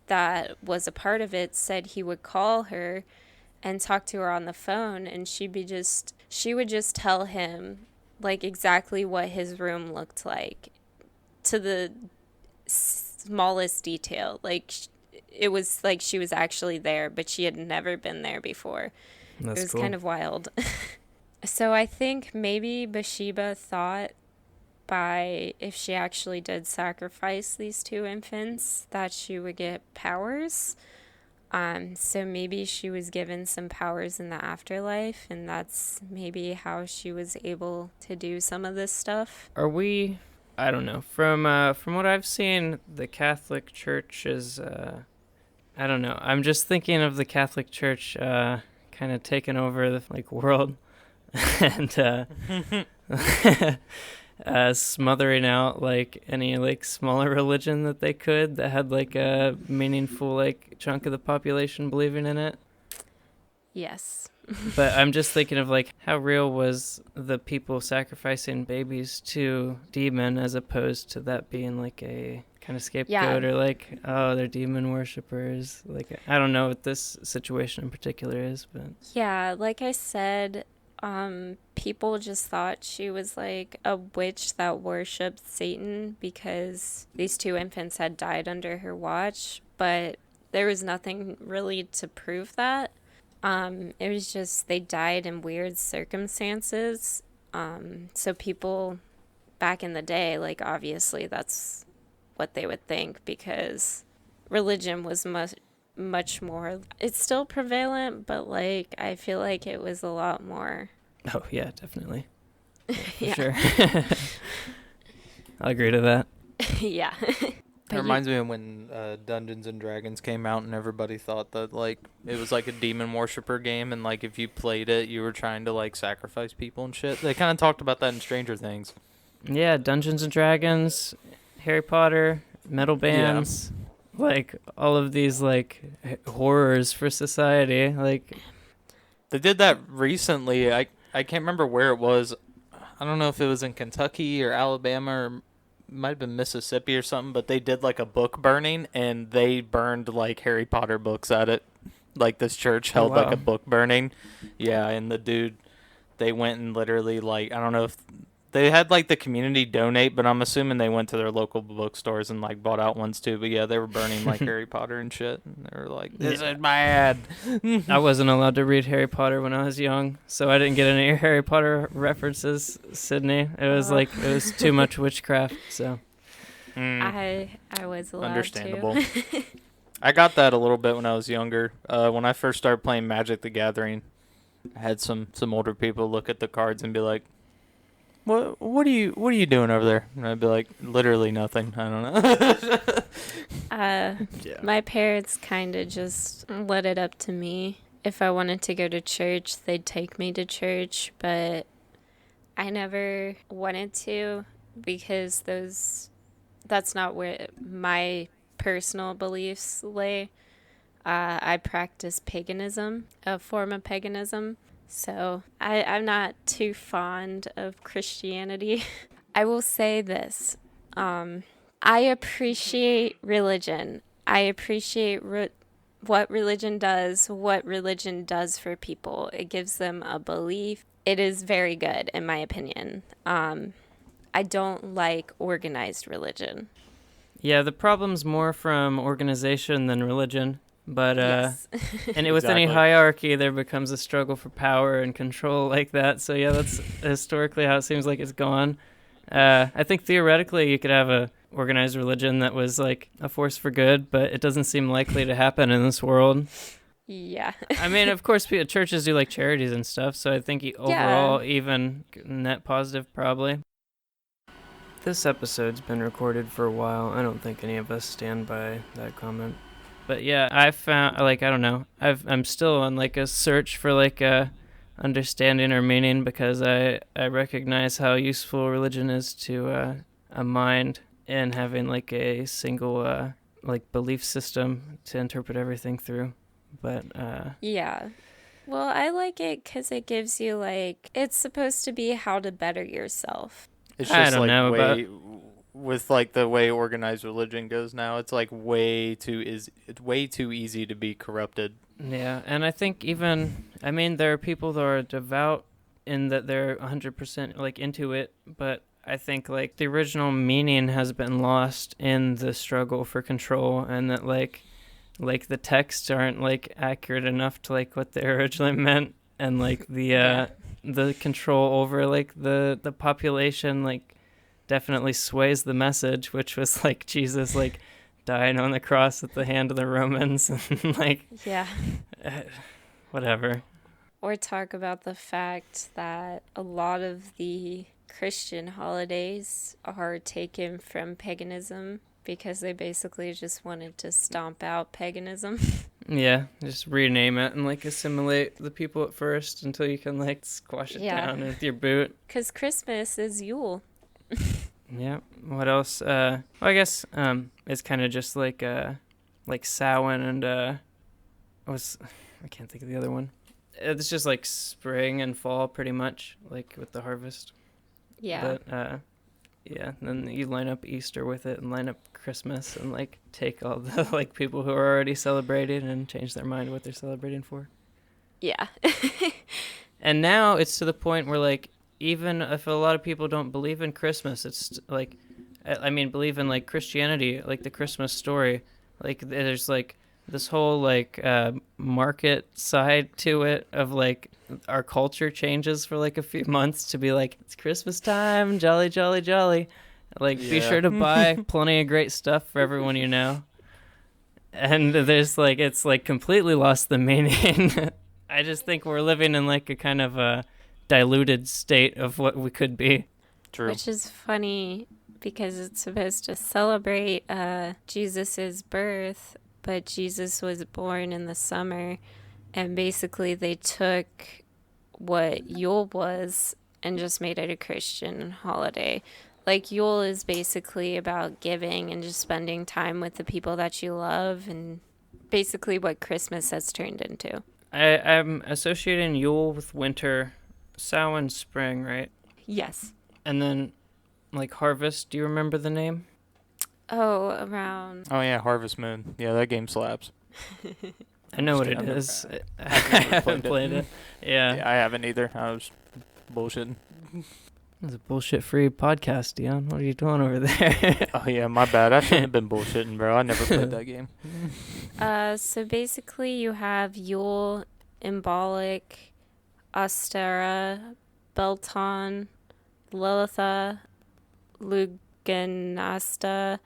that was a part of it said he would call her and talk to her on the phone, and she would just tell him like exactly what his room looked like to the smallest detail. Like it was like she was actually there, but she had never been there before. That's it was cool. kind of wild. So I think maybe Bathsheba thought if she actually did sacrifice these two infants, that she would get powers. So maybe she was given some powers in the afterlife, and that's maybe how she was able to do some of this stuff. Are we? I don't know. From what I've seen, the Catholic Church is. I don't know. I'm just thinking of the Catholic Church kind of taking over the like world, and smothering out like any like smaller religion that they could that had like a meaningful like chunk of the population believing in it. Yes. But I'm just thinking of like how real was the people sacrificing babies to demon as opposed to that being like a kind of scapegoat or like, oh, they're demon worshippers. Like, I don't know what this situation in particular is, but Yeah, like I said, people just thought she was like a witch that worshipped Satan because these two infants had died under her watch, but there was nothing really to prove that. It was just they died in weird circumstances. So people back in the day, like obviously that's what they would think because religion was much more. It's still prevalent, but like I feel like it was a lot more. oh yeah, definitely. For Yeah. sure. I'll agree to that. Yeah. It reminds me of when Dungeons and Dragons came out and everybody thought that like it was like a demon worshiper game and like if you played it you were trying to like sacrifice people and shit. They kind of talked about that in Stranger Things. Yeah, Dungeons and Dragons, Harry Potter, metal bands, like all of these like horrors for society. Like They did that recently. I can't remember where it was. I don't know if it was in Kentucky or Alabama or might have been Mississippi or something, but they did like a book burning and they burned like Harry Potter books at it. Like this church held like wow. a book burning. Yeah, and the dude, they went and literally like, I don't know if they had like the community donate, but I'm assuming they went to their local bookstores and like bought out ones too. But yeah, they were burning like Harry Potter and shit. And they were like, this is bad. I wasn't allowed to read Harry Potter when I was young, so I didn't get any Harry Potter references, Sidney. It was like it was too much witchcraft, so I was allowed Understandable. to. I got that a little bit when I was younger. When I first started playing Magic the Gathering, I had some older people look at the cards and be like, What are you doing over there? And I'd be like, literally nothing. I don't know. yeah. My parents kind of just let it up to me. If I wanted to go to church, they'd take me to church, but I never wanted to because that's not where my personal beliefs lay. I practice paganism, a form of paganism. So I'm not too fond of Christianity. I will say this. I appreciate religion. I appreciate what religion does for people. It gives them a belief. It is very good, in my opinion. I don't like organized religion. Yeah, the problem's more from organization than religion. But Yes. and with any Exactly. hierarchy, there becomes a struggle for power and control like that. So yeah, that's historically how it seems like it's gone. I think theoretically you could have a organized religion that was like a force for good, but it doesn't seem likely to happen in this world. Yeah. I mean, of course, churches do like charities and stuff, so I think overall even net positive probably. This episode's been recorded for a while. I don't think any of us stand by that comment. But yeah, I found, like, I don't know, I'm still on, like, a search for, like, a understanding or meaning because I recognize how useful religion is to a mind and having, like, a single, like, belief system to interpret everything through. But, Yeah. Well, I like it because it gives you, like, it's supposed to be how to better yourself. It's I just don't like know way with like the way organized religion goes now. It's like it's way too easy to be corrupted. yeah, and I think even, I mean, there are people that are devout in that they're 100% like into it, but I think like the original meaning has been lost in the struggle for control, and that like the texts aren't like accurate enough to like what they originally meant, and like the control over like the population like definitely sways the message, which was like Jesus like dying on the cross at the hand of the Romans and like Yeah. whatever. Or talk about the fact that a lot of the Christian holidays are taken from paganism because they basically just wanted to stomp out paganism. Yeah, just rename it and like assimilate the people at first until you can like squash it Yeah. down with your boot. Because Christmas is Yule. Yeah. What else? Well, I guess it's kind of just like Samhain and I can't think of the other one. It's just like spring and fall, pretty much, like with the harvest. Yeah. But yeah, and then you line up Easter with it and line up Christmas and like take all the like people who are already celebrating and change their mind what they're celebrating for. Yeah. And now it's to the point where like even if a lot of people don't believe in Christmas, it's like I mean believe in like Christianity, like the Christmas story, like there's like this whole like market side to it of like our culture changes for like a few months to be like it's Christmas time, jolly jolly jolly, like be Yeah. sure to buy plenty of great stuff for everyone you know. And there's like it's like completely lost the meaning. I just think we're living in like a kind of a diluted state of what we could be. True. Which is funny because it's supposed to celebrate Jesus's birth, but Jesus was born in the summer, and basically they took what Yule was and just made it a Christian holiday. Like Yule is basically about giving and just spending time with the people that you love, and basically what Christmas has turned into. I'm associating Yule with winter, Samhain spring, right? Yes. And then like harvest. Do you remember the name? Oh, around. Oh yeah, Harvest Moon. Yeah, that game slaps. I know what Just it kidding. is. I never haven't played it. Yeah. Yeah, I haven't either. I was bullshitting. It's a bullshit-free podcast, Dion. What are you doing over there? Oh yeah, my bad. I shouldn't have been bullshitting, bro. I never played that game. So basically you have Yule, Imbolic, Ostera, Belton, Lilitha, Luganasta,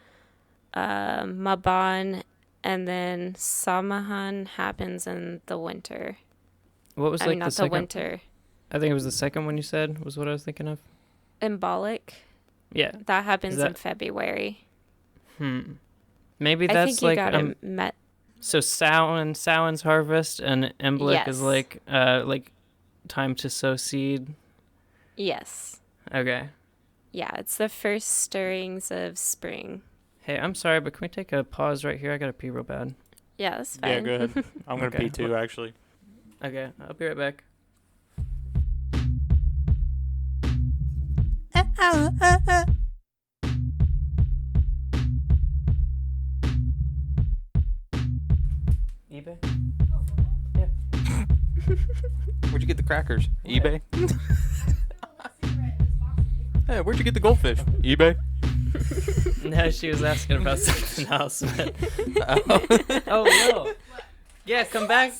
Maban, and then Samahan happens in the winter. What was I like mean, the not the second? winter. I think it was the second one you said was what I was thinking of. Imbolic, Yeah. that happens in that- February. Maybe I that's think you like got it met. so Samhain's harvest and Emblick is Yes. like time to sow seed. Yes. Okay. Yeah, it's the first stirrings of spring. Hey, I'm sorry, but can we take a pause right here? I gotta pee real bad. Yeah, that's fine. Yeah, go ahead. I'm gonna Okay. pee too, actually. Okay, I'll be right back. eBay? Where'd you get the crackers? eBay? Hey, where'd you get the goldfish? eBay? No, she was asking about something else. But... Oh. oh no. Yeah, come back.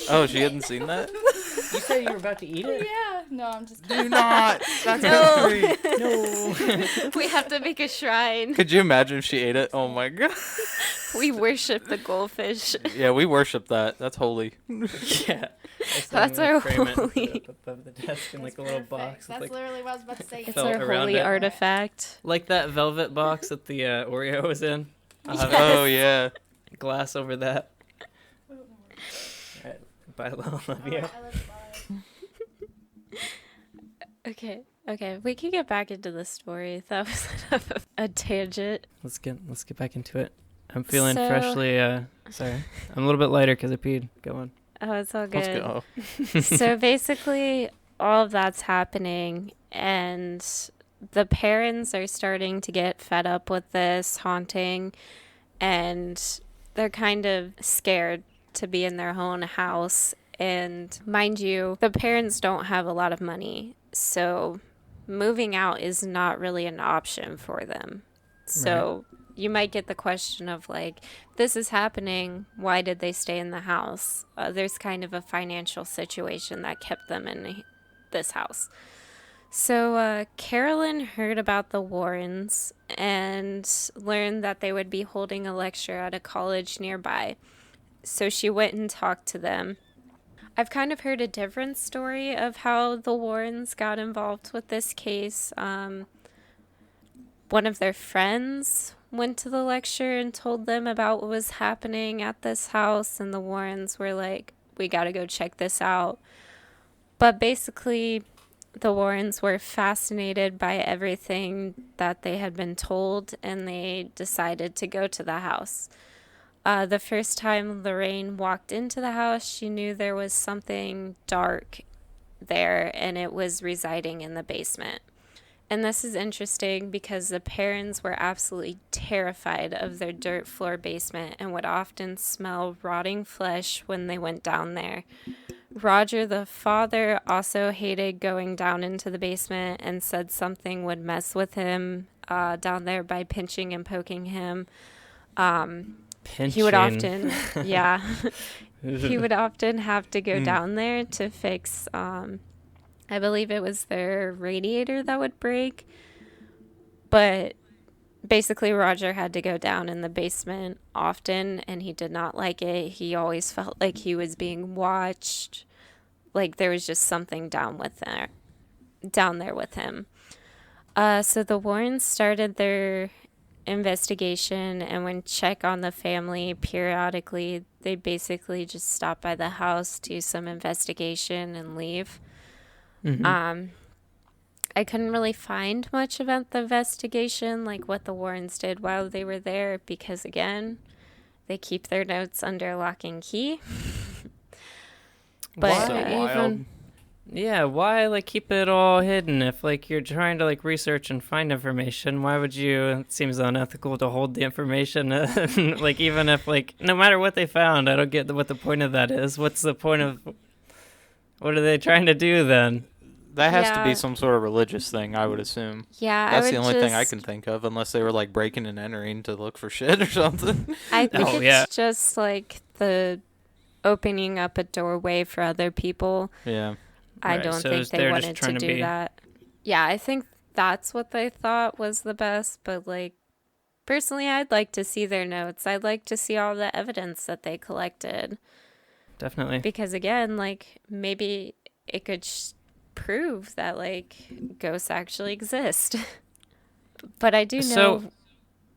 Oh, she hadn't seen that? You said you were about to eat it? Yeah. No, I'm just Do not. That's No. creepy. No. We have to make a shrine. Could you imagine if she ate it? Oh my god. We worship the goldfish. Yeah, we worship that. That's holy. Yeah. That's our frame it and put holy- it up above the desk in like a little box. That's With, like, literally what I was about to say. It's Felt our around holy it. artifact. like that velvet box that the Oreo was in. I'll have Oh yeah. a glass over that. Alright, bye, Lil. Love you. Okay. We can get back into the story. That was enough of a tangent. Let's get back into it. I'm feeling So- freshly. Sorry, I'm a little bit lighter because I peed. Go on. Oh, it's all Let's good. go. So basically, all of that's happening, and the parents are starting to get fed up with this haunting, and they're kind of scared to be in their own house. And mind you, the parents don't have a lot of money, so moving out is not really an option for them. So you might get the question of like, this is happening, why did they stay in the house? There's kind of a financial situation that kept them in this house. So Carolyn heard about the Warrens and learned that they would be holding a lecture at a college nearby. So she went and talked to them. I've kind of heard a different story of how the Warrens got involved with this case. One of their friends went to the lecture and told them about what was happening at this house, and the Warrens were like, we gotta go check this out. But basically, the Warrens were fascinated by everything that they had been told, and they decided to go to the house. The first time Lorraine walked into the house, she knew there was something dark there, and it was residing in the basement. And this is interesting because the parents were absolutely terrified of their dirt floor basement and would often smell rotting flesh when they went down there. Roger, the father, also hated going down into the basement and said something would mess with him down there by pinching and poking him. He would often, yeah, he would often have to go down there to fix, I believe it was their radiator that would break. But basically, Roger had to go down in the basement often, and he did not like it. He always felt like he was being watched, like there was just something down there with him. So the Warrens started their investigation and would check on the family periodically. They basically just stop by the house, do some investigation, and leave. I couldn't really find much about the investigation, like what the Warrens did while they were there, because again, they keep their notes under lock and key. But wild. Yeah, why like keep it all hidden if like you're trying to like research and find information? Why would you? It seems unethical to hold the information. Like even if like no matter what they found, I don't get what the point of that is. What's the point of? What are they trying to do then? That has to Yeah. be some sort of religious thing, I would assume. yeah, That's I the would only thing I just- can think of, unless they were like breaking and entering to look for shit or something. I think Oh, it's yeah. just like the opening up a doorway for other people. Yeah. I Right, don't so think they they're just wanted to trying to do be- that. Yeah, I think that's what they thought was the best, but like personally, I'd like to see their notes. I'd like to see all the evidence that they collected Definitely. because again, like maybe it could prove that like ghosts actually exist. But I do know. So-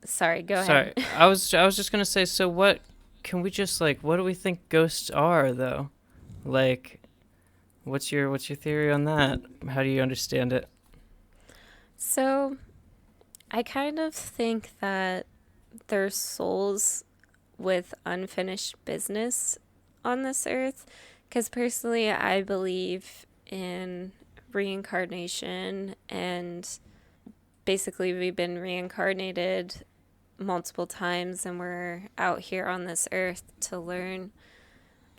Sorry, go Sorry, ahead. I was just gonna say. So what? Can we just like? What do we think ghosts are though? Like, what's your theory on that? How do you understand it? So, I kind of think that there's souls with unfinished business on this earth. Because personally, I believe in reincarnation, and basically, we've been reincarnated multiple times, and we're out here on this earth to learn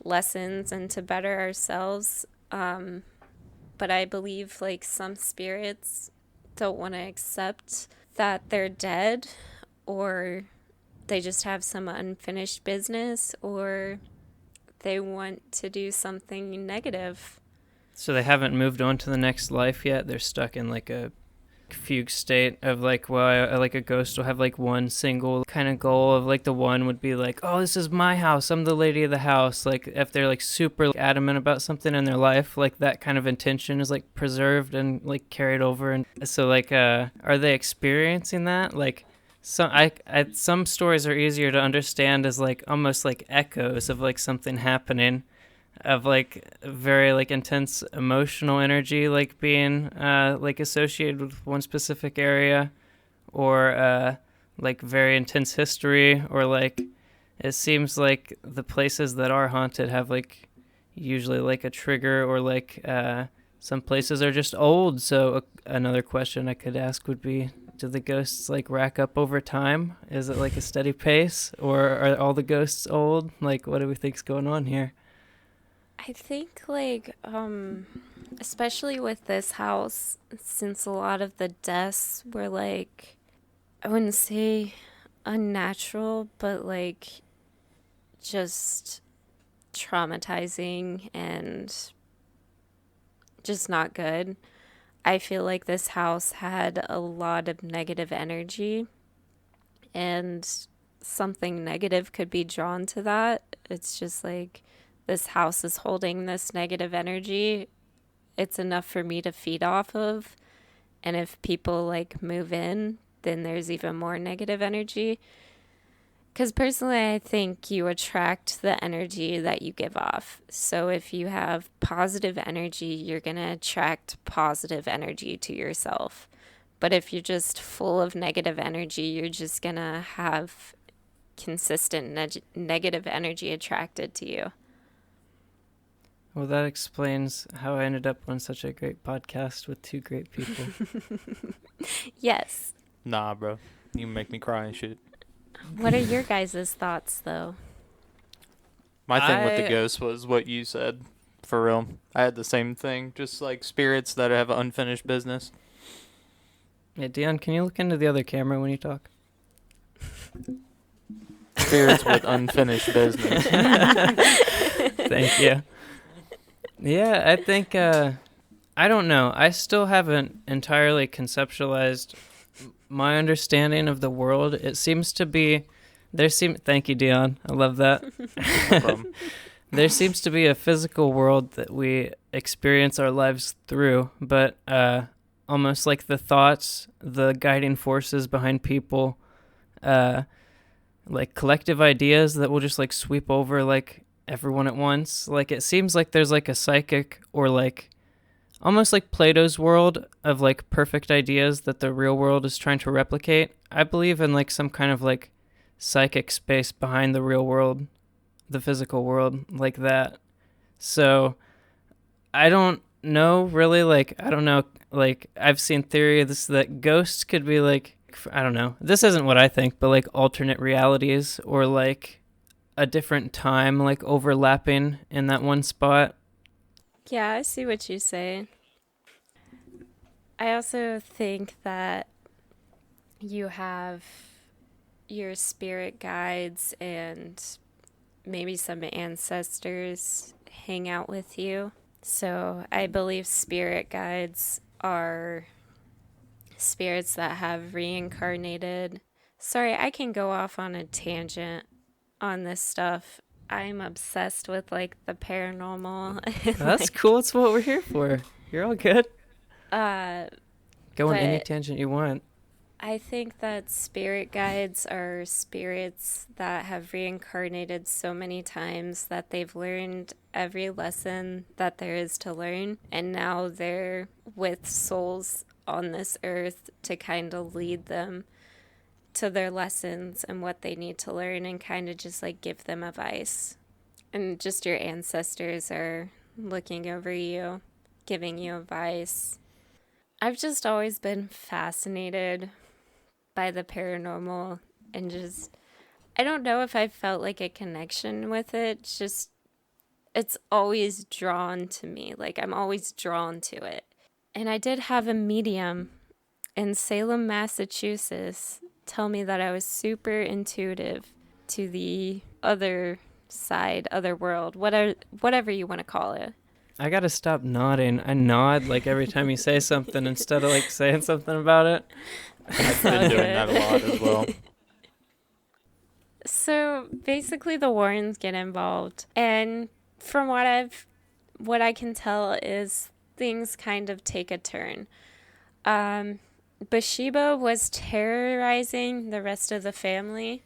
lessons and to better ourselves. But I believe, like, some spirits don't want to accept that they're dead, or they just have some unfinished business, or they want to do something negative. So they haven't moved on to the next life yet. They're stuck in like a fugue state of like, well, like a ghost will have like one single kind of goal of like the one would be like, oh, this is my house, I'm the lady of the house. Like if they're like super adamant about something in their life, like that kind of intention is like preserved and like carried over. And so like are they experiencing that? Like some stories are easier to understand as like almost like echoes of like something happening, of like very like intense emotional energy like being like associated with one specific area, or like very intense history, or like it seems like the places that are haunted have like usually like a trigger, or like some places are just old. So another question I could ask would be, do the ghosts like rack up over time? Is it like a steady pace, or are all the ghosts old? Like what do we think's going on here? I think, like, especially with this house, since a lot of the deaths were, like, I wouldn't say unnatural, but, like, just traumatizing and just not good. I feel like this house had a lot of negative energy, and something negative could be drawn to that. It's just, like, this house is holding this negative energy. It's enough for me to feed off of. And if people like move in, then there's even more negative energy. Because personally, I think you attract the energy that you give off. So if you have positive energy, you're going to attract positive energy to yourself. But if you're just full of negative energy, you're just going to have consistent negative energy attracted to you. Well, that explains how I ended up on such a great podcast with two great people. Yes. Nah, bro. You make me cry and shit. What are your guys' thoughts, though? My thing with the I- ghost was what you said. For real. I had the same thing. Just like spirits that have unfinished business. Yeah, Dion, can you look into the other camera when you talk? Spirits with unfinished business. Thank you. Yeah, I think, I don't know. I still haven't entirely conceptualized my understanding of the world. It seems to be, thank you, Dion. I love that. No problem. There seems to be a physical world that we experience our lives through, but almost like the thoughts, the guiding forces behind people, like collective ideas that will just like sweep over like everyone at once. Like it seems like there's like a psychic or like almost like Plato's world of like perfect ideas that the real world is trying to replicate. I believe in like some kind of like psychic space behind the real world, the physical world, like that. So I don't know really, like I don't know, like I've seen theories that ghosts could be like, I don't know, this isn't what I think, but like alternate realities or like a different time like overlapping in that one spot. Yeah, I see what you say. I also think that you have your spirit guides and maybe some ancestors hang out with you. So I believe spirit guides are spirits that have reincarnated. Sorry, I can go off on a tangent on this stuff. I'm obsessed with like the paranormal. And, That's cool. It's what we're here for. You're all good. Go on any but- tangent you want. I think that spirit guides are spirits that have reincarnated so many times that they've learned every lesson that there is to learn. And now they're with souls on this earth to kind of lead them to their lessons and what they need to learn and kind of just like give them advice. And just your ancestors are looking over you, giving you advice. I've just always been fascinated by the paranormal and just, I don't know if I felt like a connection with it. Just, it's always drawn to me. Like I'm always drawn to it. And I did have a medium in Salem, Massachusetts tell me that I was super intuitive to the other side, other world, whatever you want to call it. I gotta stop nodding. I nod like every time you say something instead of like saying something about it. I've been doing that a lot as well. So basically the Warrens get involved, and from what I can tell is things kind of take a turn. Bathsheba was terrorizing the rest of the family,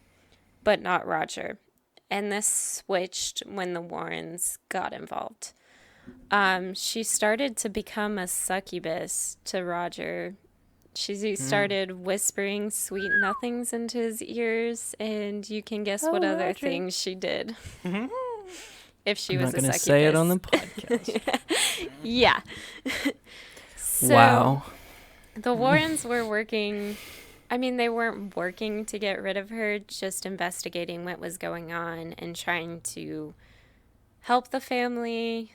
but not Roger. And this switched when the Warrens got involved. She started to become a succubus to Roger. She started whispering sweet nothings into his ears, and you can guess what other Roger. things she did. If she I'm was not a gonna succubus. say it on the podcast. Yeah. So, Wow. the Warrens were working, I mean, they weren't working to get rid of her, just investigating what was going on and trying to help the family,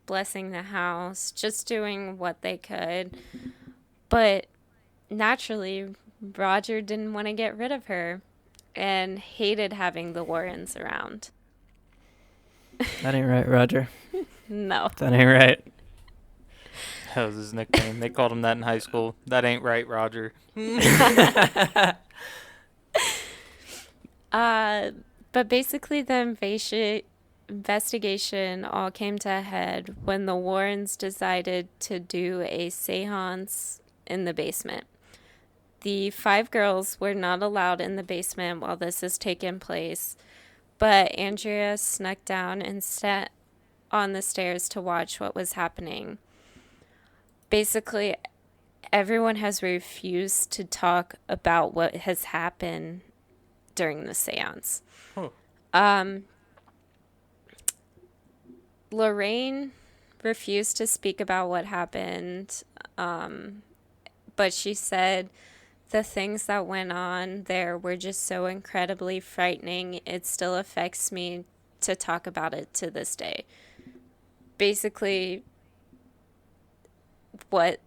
blessing the house, just doing what they could. But naturally, Roger didn't want to get rid of her and hated having the Warrens around. That ain't right, Roger. No. That ain't right. That was his nickname. They called him that in high school. That ain't right, Roger. But basically the investigation all came to a head when the Warrens decided to do a seance in the basement. the 5 girls were not allowed in the basement while this is taking place, but Andrea snuck down and sat on the stairs to watch what was happening. Basically, everyone has refused to talk about what has happened during the seance. Lorraine refused to speak about what happened, but she said the things that went on there were just so incredibly frightening. It still affects me to talk about it to this day. Basically, what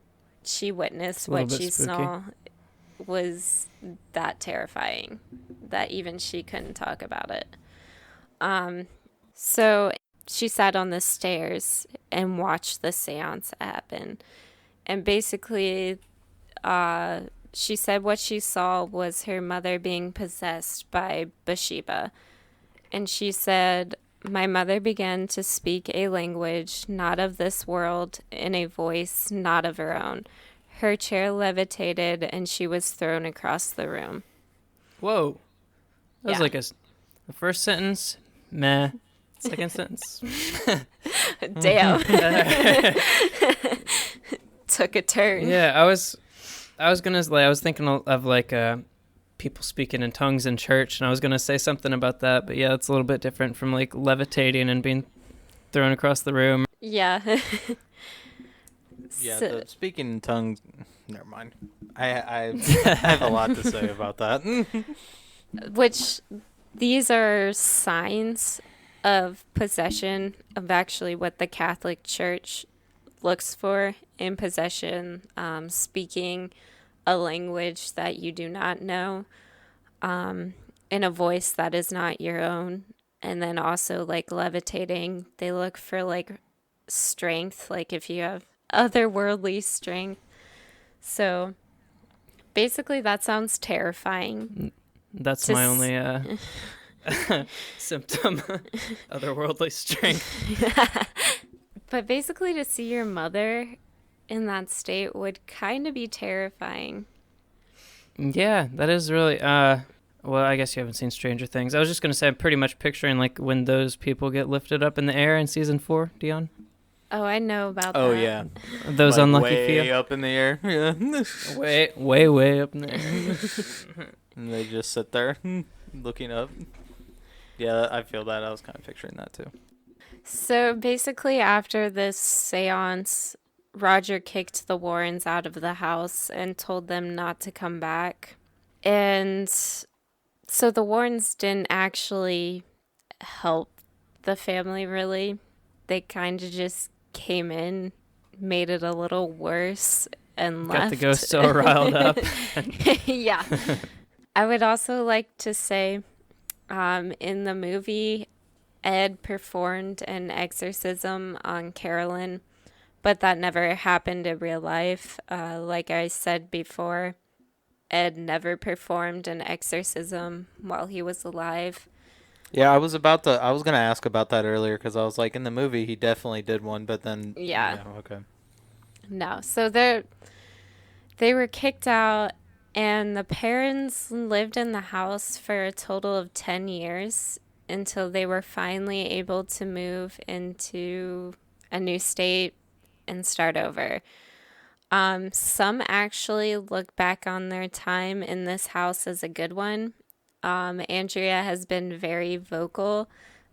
she witnessed, what she saw, was that terrifying that even she couldn't talk about it. So she sat on the stairs and watched the seance happen. And basically, she said what she saw was her mother being possessed by Bathsheba. And she said, "My mother began to speak a language not of this world, in a voice not of her own. Her chair levitated and she was thrown across the room." Whoa. That was Yeah. like the first sentence, meh. Second sentence. Damn. Took a turn. Yeah, I was thinking of like people speaking in tongues in church, and I was gonna say something about that, but yeah, it's a little bit different from like levitating and being thrown across the room. Yeah. Yeah, So- the speaking in tongues. Never mind. I have a lot to say about that. which these are signs of possession, of actually what the Catholic Church looks for in possession, speaking a language that you do not know, in a voice that is not your own, and then also like levitating. They look for like strength, like if you have otherworldly strength. So basically that sounds terrifying. That's To my s- only symptom. Otherworldly strength. But basically to see your mother in that state would kind of be terrifying. Yeah, that is really well, I guess you haven't seen Stranger Things. I was just gonna say I'm pretty much picturing like when those people get lifted up in the air in season 4, Dion. Oh, I know about Oh that. yeah, Those like unlucky way few. up in the air. Yeah, Way up in the air. and they just sit there looking up. Yeah, I feel that. I was kind of picturing that too. So basically, after this seance, Roger kicked the Warrens out of the house and told them not to come back. And so the Warrens didn't actually help the family, really. They kind of just came in, made it a little worse, and left. Got the ghost so riled up. Yeah. I would also like to say, in the movie, Ed performed an exorcism on Carolyn, but that never happened in real life. Like I said before, Ed never performed an exorcism while he was alive. Yeah, I was gonna ask about that earlier because I was like, in the movie he definitely did one, but then Yeah. okay. No. So they were kicked out, and the parents lived in the house for a total of 10 years until they were finally able to move into a new state and start over. Some actually look back on their time in this house as a good one. Andrea has been very vocal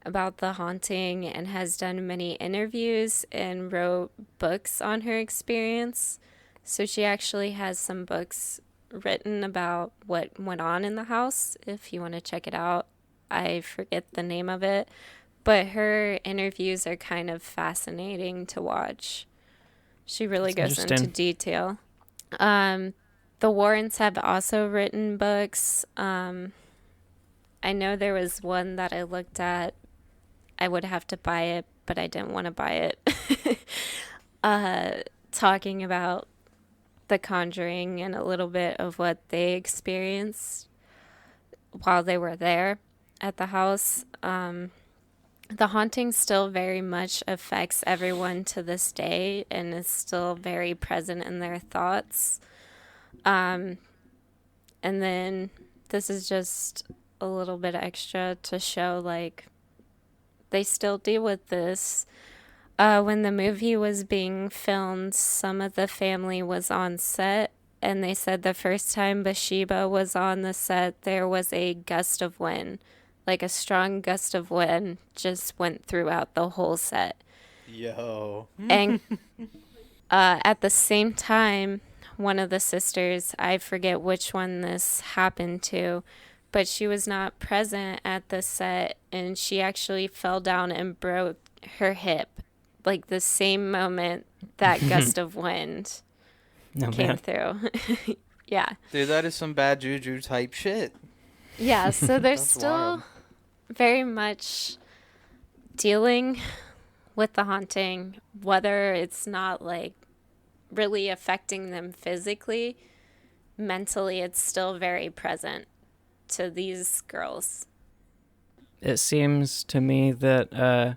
about the haunting and has done many interviews and wrote books on her experience. So she actually has some books written about what went on in the house, if you want to check it out. I forget the name of it, but her interviews are kind of fascinating to watch. She really That's goes into interesting. detail. The Warrens have also written books. I know there was one that I looked at. I would have to buy it, but I didn't want to buy it. Talking about the Conjuring and a little bit of what they experienced while they were there at the house. The haunting still very much affects everyone to this day and is still very present in their thoughts. And then this is just a little bit extra to show like they still deal with this. When the movie was being filmed, some of the family was on set, and they said the first time Bathsheba was on the set, there was a gust of wind, like a strong gust of wind just went throughout the whole set. Yo. And at the same time, one of the sisters, I forget which one this happened to, but she was not present at the set, and she actually fell down and broke her hip, like the same moment that gust of wind No, came man. through. Yeah. Dude, that is some bad juju type shit. Yeah, so they're That's still wild. very much dealing with the haunting, whether it's not like really affecting them physically, mentally it's still very present to these girls. It seems to me that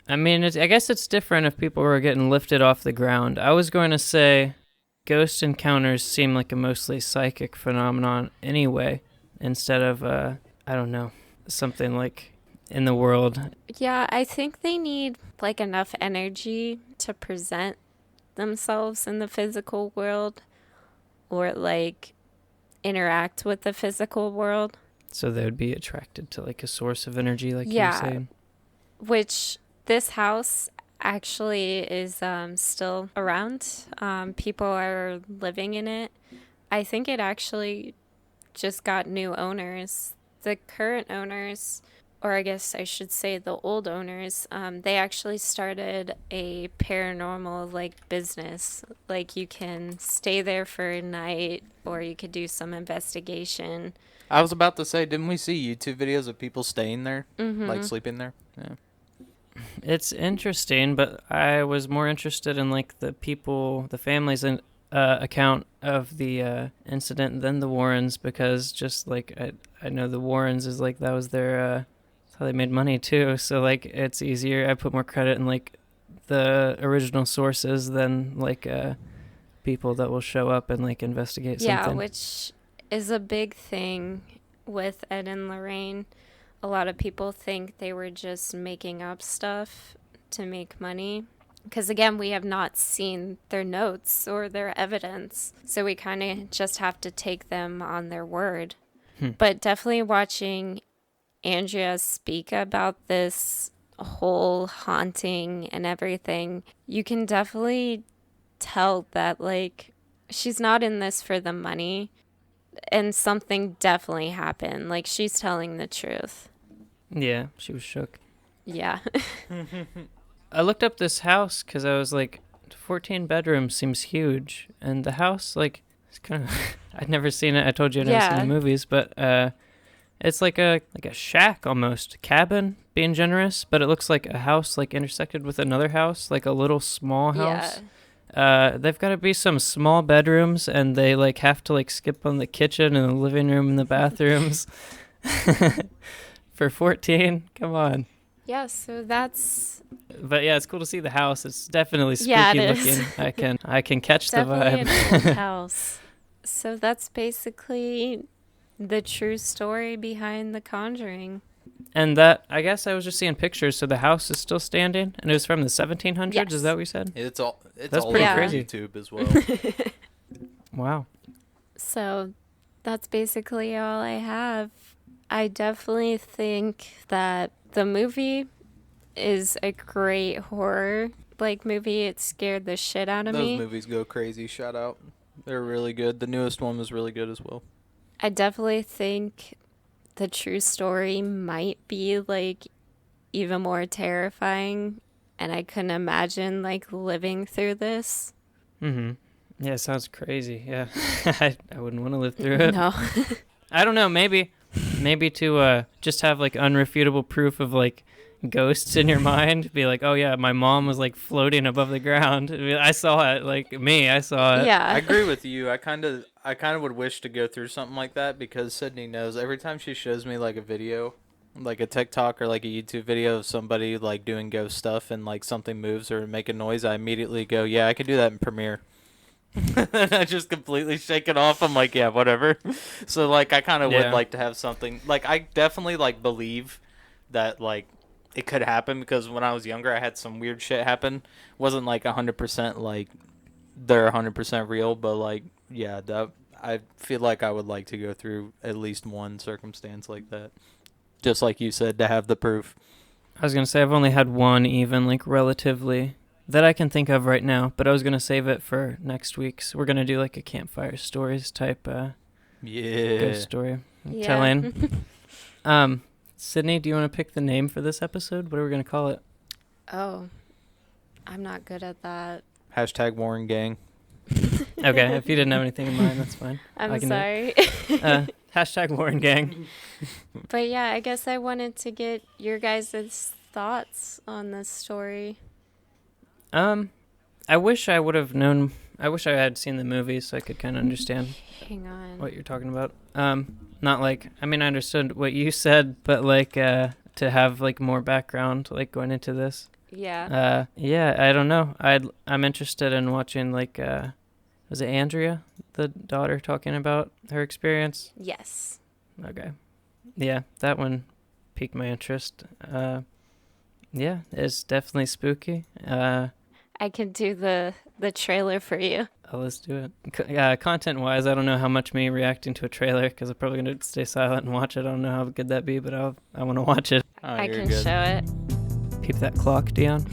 I mean, I guess it's different if people were getting lifted off the ground. I was going to say ghost encounters seem like a mostly psychic phenomenon anyway, instead of, I don't know, something like in the world. Yeah, I think they need like enough energy to present themselves in the physical world or like interact with the physical world. So they would be attracted to like a source of energy, like you Yeah. were saying. Which this house actually is still around. People are living in it. I think it actually just got new owners. The current owners, or I guess I should say the old owners, they actually started a paranormal like business. Like you can stay there for a night or you could do some investigation. I was about to say, didn't we see YouTube videos of people staying there? Like sleeping there? Yeah. It's interesting, but I was more interested in like the people, the families' account of the incident than the Warrens, because just like I know the Warrens is like that was their that's how they made money too. So like it's easier. I put more credit in like the original sources than like people that will show up and like investigate Yeah, something. which is a big thing with Ed and Lorraine. A lot of people think they were just making up stuff to make money. Because again, we have not seen their notes or their evidence. So we kind of just have to take them on their word. But definitely watching Andrea speak about this whole haunting and everything, you can definitely tell that like she's not in this for the money. And something definitely happened. Like, she's telling the truth. Yeah, she was shook. Yeah. I looked up this house because I was like, 14 bedrooms seems huge, and the house like it's kind of I'd never seen it. I told you I'd never seen Yeah. the movies, but it's like a shack almost, cabin being generous, but it looks like a house like intersected with another house, like a little small house. They've got to be some small bedrooms, and they like have to like skip on the kitchen and the living room and the bathrooms. For 14, come on. Yeah, so that's But yeah, it's cool to see the house. It's definitely spooky Yeah, it is. looking. I can catch the definitely vibe. an old house. So that's basically the true story behind The Conjuring. And that, I guess I was just seeing pictures, so the house is still standing, and it was from the 1700s. Yes. Is that what you said? It's all That's all pretty over crazy. YouTube as well. Wow. So that's basically all I have. I definitely think that the movie is a great horror like movie. It scared the shit out of Those me. movies go crazy. Shout out. They're really good. The newest one was really good as well. I definitely think the true story might be like even more terrifying, and I couldn't imagine like living through this. Mm-hmm. Yeah, it sounds crazy. Yeah. I wouldn't want to live through it. No. I don't know. Maybe to just have like unrefutable proof of like ghosts in your mind. Be like, oh yeah, my mom was like floating above the ground. I saw it. Like me, I saw it. Yeah. I agree with you. I kind of would wish to go through something like that, because Sydney knows every time she shows me like a video, like a TikTok or like a YouTube video of somebody like doing ghost stuff and like something moves or make a noise, I immediately go, yeah, I could do that in Premiere. And I just completely shake it off. I'm like, yeah, whatever. So like, I kind of Yeah. would like to have something. Like, I definitely like believe that like it could happen because when I was younger, I had some weird shit happen. Wasn't like 100% like they're 100% real, but like yeah, that I feel like I would like to go through at least one circumstance like that. Just like you said, to have the proof. I was gonna say I've only had one even, like, relatively that I can think of right now, but I was gonna save it for next week. So we're gonna do like a campfire stories type Yeah. ghost story Yeah. telling. Sydney, do you want to pick the name for this episode? What are we gonna call it? Oh, I'm not good at that. Hashtag Warren Gang. Okay, if you didn't have anything in mind, that's fine. I I'm can do it. sorry. Hashtag Warren Gang. But yeah, I guess I wanted to get your guys' thoughts on this story. I wish I would have known. I wish I had seen the movie so I could kind of understand Hang on. what you're talking about. Not like, I mean, I understood what you said, but like to have like more background like going into this. Yeah. Yeah, I don't know. I'm interested in watching like was it Andrea, the daughter, talking about her experience? Yes. Okay. Yeah, that one piqued my interest. Yeah, it's definitely spooky. I can do the trailer for you. Oh, let's do it. Content-wise, I don't know how much me reacting to a trailer because I'm probably going to stay silent and watch it. I don't know how good that'd be, but I want to watch it. Oh, I you're can good. show it. Peep that clock, Dion.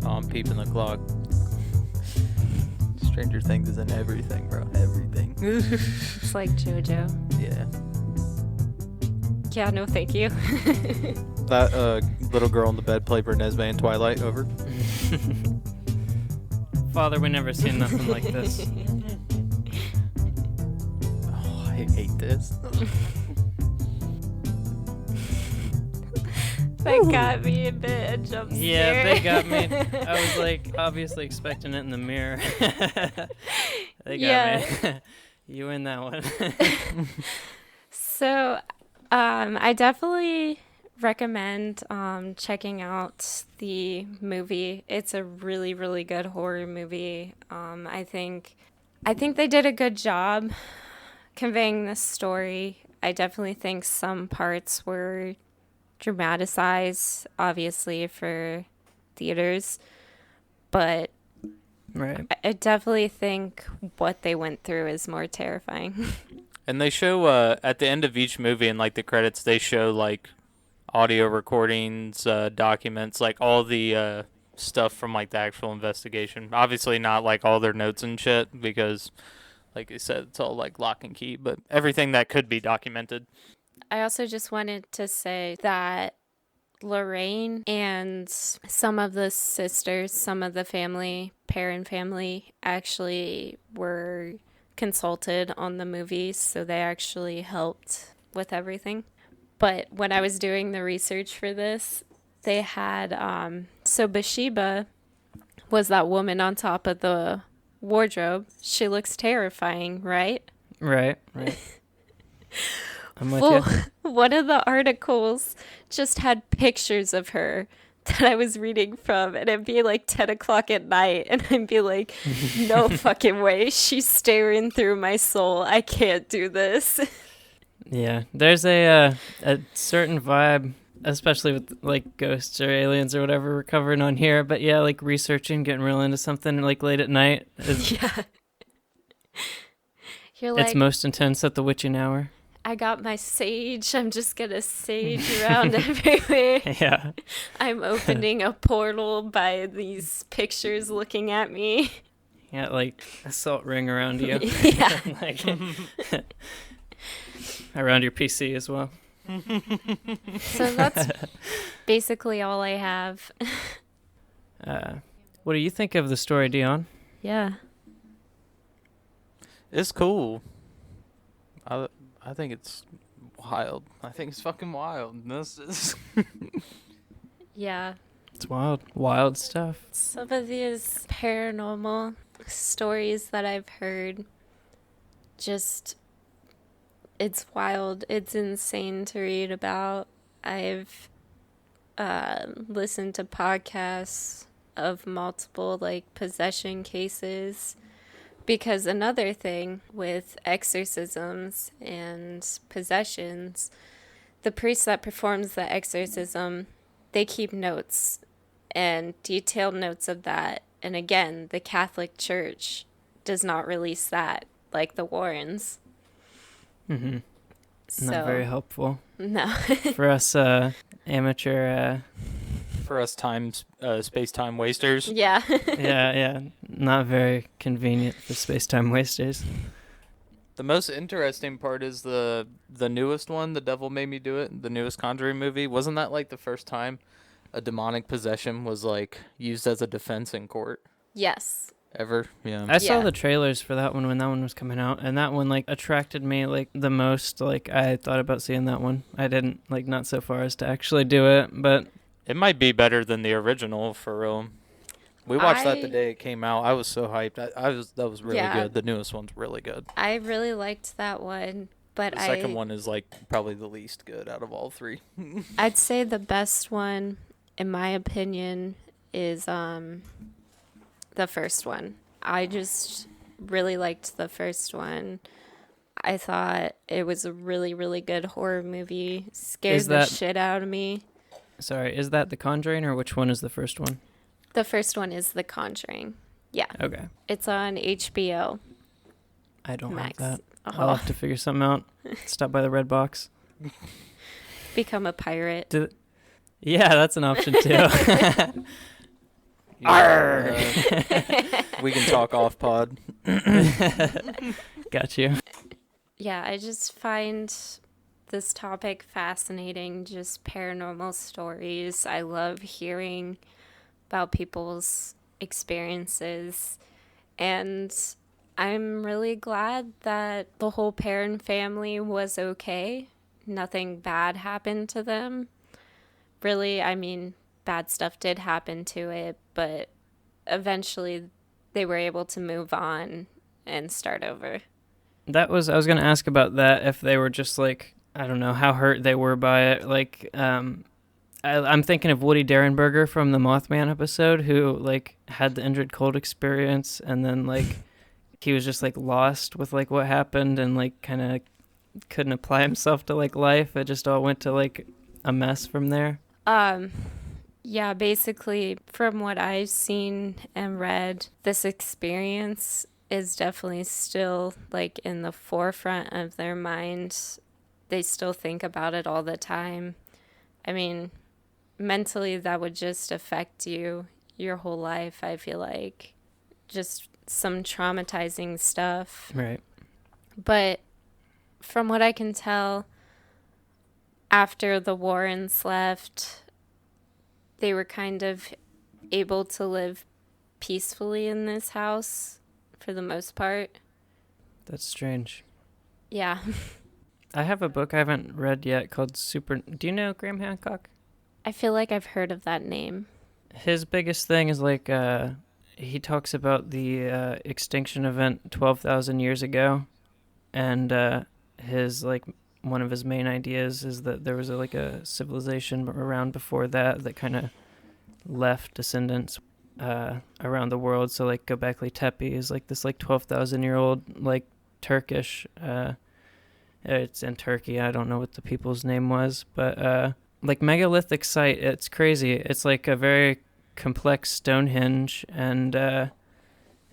Oh, I'm peeping the clock. Stranger Things is in everything, bro. Everything. It's like JoJo. Yeah. Yeah, no thank you. That little girl in the bed played Renesmee in Twilight. Over. Father, we never seen nothing like this. Oh, I hate this. That got me a bit a jump scare. Yeah, they got me. I was like obviously expecting it in the mirror. They got me. You win that one. So, I definitely recommend checking out the movie. It's a really, really good horror movie. I think they did a good job conveying this story. I definitely think some parts were dramatized, obviously, for theaters, but Right. I definitely think what they went through is more terrifying. And they show at the end of each movie in like the credits, they show like audio recordings, documents, like all the stuff from like the actual investigation. Obviously not like all their notes and shit because like I said, it's all like lock and key, but everything that could be documented. I also just wanted to say that Lorraine and some of the sisters, some of the family, Perrin family, actually were consulted on the movies, so they actually helped with everything. But when I was doing the research for this, they had, so Bathsheba was that woman on top of the wardrobe. She looks terrifying, right? Right. I'm with you. One of the articles just had pictures of her that I was reading from, and it'd be like 10 o'clock at night, and I'd be like, no fucking way, she's staring through my soul. I can't do this. Yeah, there's a certain vibe, especially with like ghosts or aliens or whatever we're covering on here. But yeah, like researching, getting real into something like late at night is Yeah. You're like, it's most intense at the witching hour. I got my sage. I'm just gonna sage around everywhere. Yeah. I'm opening a portal by these pictures looking at me. Yeah, like a salt ring around you. Yeah. Like, around your PC as well. So that's basically all I have. What do you think of the story, Dion? Yeah. It's cool. I think it's wild. I think it's fucking wild. This is Yeah. It's wild. Wild stuff. Some of these paranormal stories that I've heard, just, it's wild. It's insane to read about. I've listened to podcasts of multiple, like, possession cases. Because another thing with exorcisms and possessions, the priest that performs the exorcism, they keep notes and detailed notes of that. And again, the Catholic Church does not release that like the Warrens. Mm-hmm. So, Not very helpful no. for us amateur. For us space-time wasters. Yeah. Yeah, not very convenient for space-time wasters. The most interesting part is the newest one, The Devil Made Me Do It, the newest Conjuring movie. Wasn't that like the first time a demonic possession was like used as a defense in court Yes. ever? Yeah. I saw Yeah. the trailers for that one when that one was coming out, and that one like attracted me like the most. Like I thought about seeing that one. I didn't like not so far as to actually do it, but It might be better than the original for real. We watched that the I- day it came out. I was so hyped. That was really Yeah. good. The newest one's really good. I really liked that one, but The second one is like probably the least good out of all three. I'd say the best one, in my opinion, is the first one. I just really liked the first one. I thought it was a really, really good horror movie. Scared Is the that- shit out of me. sorry, is that The Conjuring or which one is the first one? The first one is The Conjuring. Yeah, Okay, it's on HBO I don't Max. have that. Oh, I'll have to figure something out. Stop by the red box. become a pirate. Yeah, that's an option too. We can talk off pod. Got you. Yeah, I just find this topic fascinating, just paranormal stories. I love hearing about people's experiences, and I'm really glad that the whole Perrin family was okay. Nothing bad happened to them. Really, I mean, bad stuff did happen to it, but eventually they were able to move on and start over. I was going to ask about that, if they were just like, I don't know how hurt they were by it. Like, I'm thinking of Woody Derenberger from the Mothman episode, who like had the Indrid Cold experience, and then like he was just like lost with like what happened, and like kind of couldn't apply himself to like life. It just all went to like a mess from there. Yeah, basically, from what I've seen and read, this experience is definitely still like in the forefront of their mind. They still think about it all the time. I mean, mentally, that would just affect you your whole life, I feel like. Just some traumatizing stuff. Right. But from what I can tell, after the Warrens left, they were kind of able to live peacefully in this house for the most part. That's strange. Yeah. I have a book I haven't read yet called Super. Do you know Graham Hancock? I feel like I've heard of that name. His biggest thing is like he talks about the extinction event 12,000 years ago, and his like one of his main ideas is that there was like a civilization around before that kind of left descendants around the world. So like Göbekli Tepe is like this like 12,000-year-old like Turkish. It's in Turkey. I don't know what the people's name was, but like megalithic site. It's crazy. It's like a very complex Stonehenge, and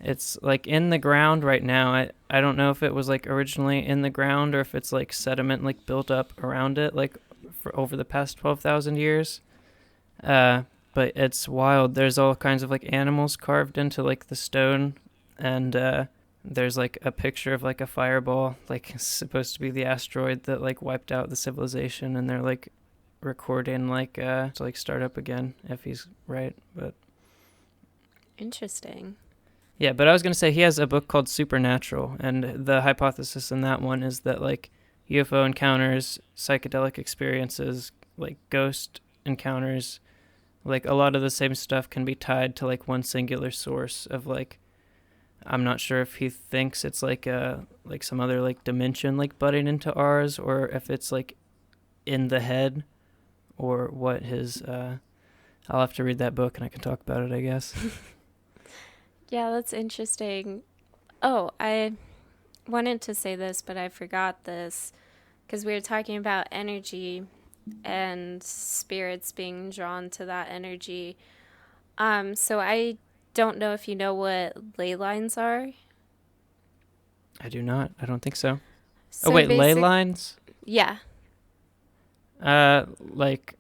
it's like in the ground right now. I don't know if it was like originally in the ground or if it's like sediment like built up around it like for over the past 12,000 years. But it's wild. There's all kinds of like animals carved into like the stone, and there's like a picture of like a fireball, like supposed to be the asteroid that like wiped out the civilization, and they're like recording like to like start up again if he's right. But Interesting. yeah, but I was gonna say he has a book called Supernatural, and the hypothesis in that one is that like UFO encounters, psychedelic experiences, like ghost encounters, like a lot of the same stuff can be tied to like one singular source of like, I'm not sure if he thinks it's like some other like dimension like butting into ours, or if it's like in the head, or what his I'll have to read that book and I can talk about it, I guess. Yeah, that's interesting. Oh, I wanted to say this, but I forgot this because we were talking about energy and spirits being drawn to that energy. So I don't know if you know what ley lines are. I do not. I don't think so. So Oh wait, ley basic- lines? Yeah. Like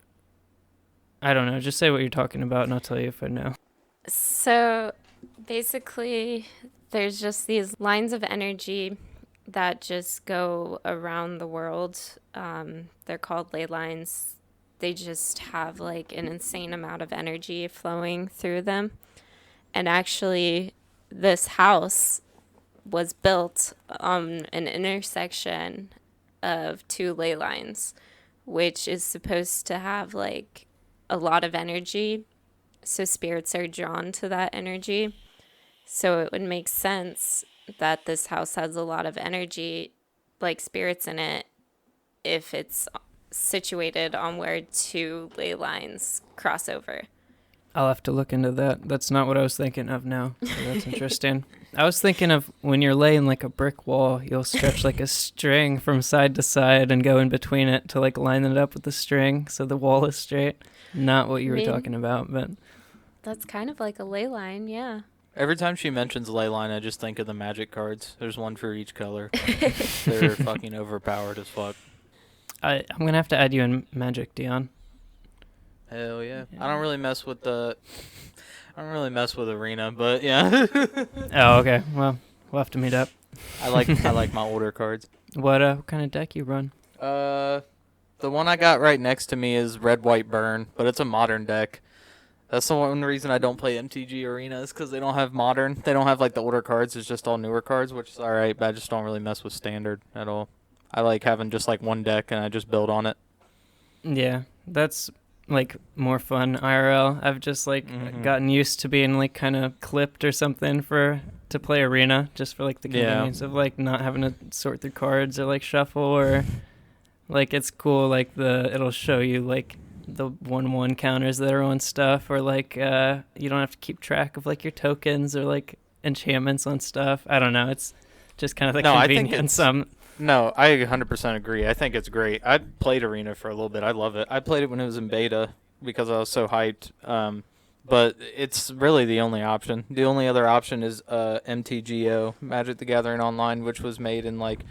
I don't know. Just say what you're talking about, and I'll tell you if I know. So basically, there's just these lines of energy that just go around the world. They're called ley lines. They just have like an insane amount of energy flowing through them. And actually, this house was built on an intersection of two ley lines, which is supposed to have like a lot of energy. So spirits are drawn to that energy. So it would make sense that this house has a lot of energy, like spirits in it, if it's situated on where two ley lines cross over. I'll have to look into that. That's not what I was thinking of now. So that's interesting. I was thinking of when you're laying like a brick wall, you'll stretch like a string from side to side and go in between it to like line it up with the string so the wall is straight. Not what you were talking about, but That's kind of like a ley line, yeah. Every time she mentions ley line, I just think of the magic cards. There's one for each color. They're fucking overpowered as fuck. I'm going to have to add you in Magic, Dion. Hell yeah. I don't really mess with Arena, but yeah. Oh, okay. Well, we'll have to meet up. I like my older cards. What kind of deck you run? The one I got right next to me is Red White Burn, but it's a modern deck. That's the one reason I don't play MTG Arena is because they don't have modern. They don't have like the older cards. It's just all newer cards, which is alright, but I just don't really mess with standard at all. I like having just like one deck and I just build on it. Yeah, that's like more fun IRL. I've just like gotten used to being like kind of clipped or something to play Arena just for like the convenience of like not having to sort through cards or like shuffle or like it's cool like it'll show you like the 1/1 counters that are on stuff or like you don't have to keep track of like your tokens or like enchantments on stuff. I don't know. It's just kind of the convenience. No, I 100% agree. I think it's great. I played Arena for a little bit. I love it. I played it when it was in beta because I was so hyped. But it's really the only option. The only other option is MTGO, Magic the Gathering Online, which was made in like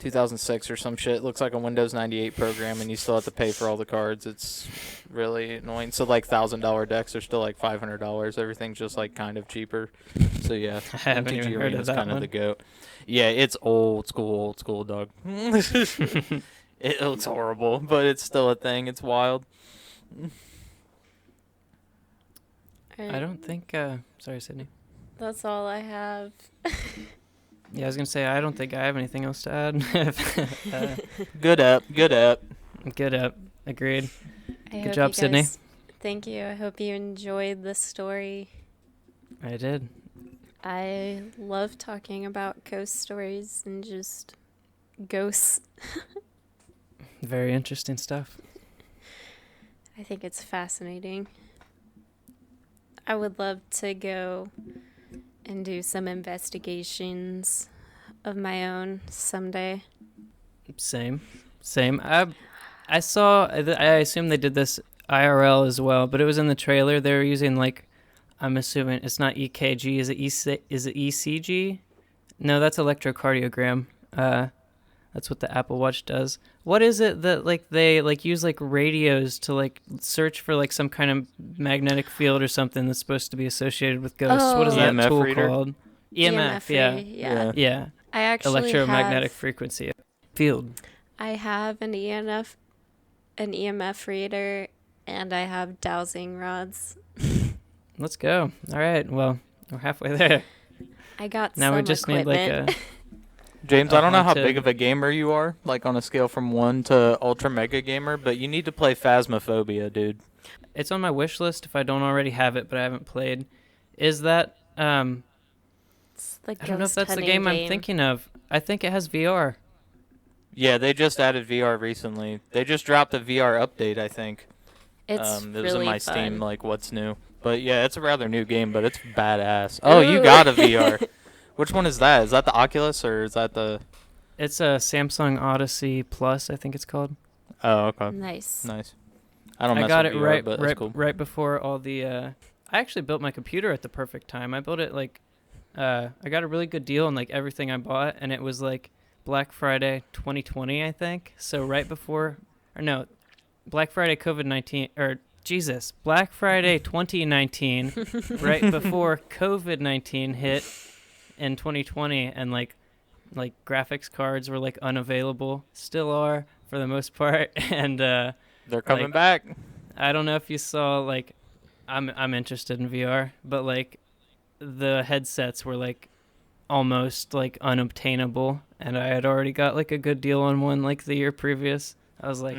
2006 or some shit. It looks like a Windows 98 program, and you still have to pay for all the cards. It's really annoying. So like $1,000 decks are still like $500. Everything's just like kind of cheaper. So yeah, I haven't even MTG heard Arena of is that kind of one. the goat. Yeah, it's old school, dog. It looks horrible, but it's still a thing. It's wild. I don't think sorry, Sidney. That's all I have. Yeah, I was gonna say I don't think I have anything else to add. Good app. Good up. Agreed. Good job, Sidney. Thank you. I hope you enjoyed the story. I did. I love talking about ghost stories and just ghosts. Very interesting stuff. I think it's fascinating. I would love to go and do some investigations of my own someday. Same. I saw. I assume they did this IRL as well, but it was in the trailer. They were using like, I'm assuming it's not EKG. Is it ECG? No, that's electrocardiogram. That's what the Apple Watch does. What is it that like they like use like radios to like search for like some kind of magnetic field or something that's supposed to be associated with ghosts? What is that EMF tool reader? called? EMF, yeah. I actually Electromagnetic frequency field. I have an EMF reader, and I have dowsing rods. Let's go. All right. Well, we're halfway there. I got Now some we just need equipment. like a. James, I don't know how haunted- big of a gamer you are, like on a scale from 1 to ultra mega gamer, but you need to play Phasmophobia, dude. It's on my wish list if I don't already have it, but I haven't played. Is that It's the I don't know if ghost that's the hunting game I'm thinking of. I think it has VR. Yeah, they just added VR recently. They just dropped a VR update, I think. It's It was really in my fun. Steam, like, what's new. But yeah, it's a rather new game, but it's badass. Oh, you got a VR. Which one is that? Is that the Oculus or is that the? It's a Samsung Odyssey Plus, I think it's called. Oh, okay. Nice. Nice. I don't. I Mess got with it VR, but that's cool. right before all the. I actually built my computer at the perfect time. I built it like, I got a really good deal on like everything I bought, and it was like Black Friday 2020, I think. So right before, or no, Black Friday COVID-19, or Jesus, Black Friday 2019, right before COVID-19 hit in 2020, and like graphics cards were like unavailable, still are for the most part, and They're coming like, back. I don't know if you saw, like, I'm interested in VR, but like the headsets were like almost like unobtainable, and I had already got like a good deal on one like the year previous. I was like,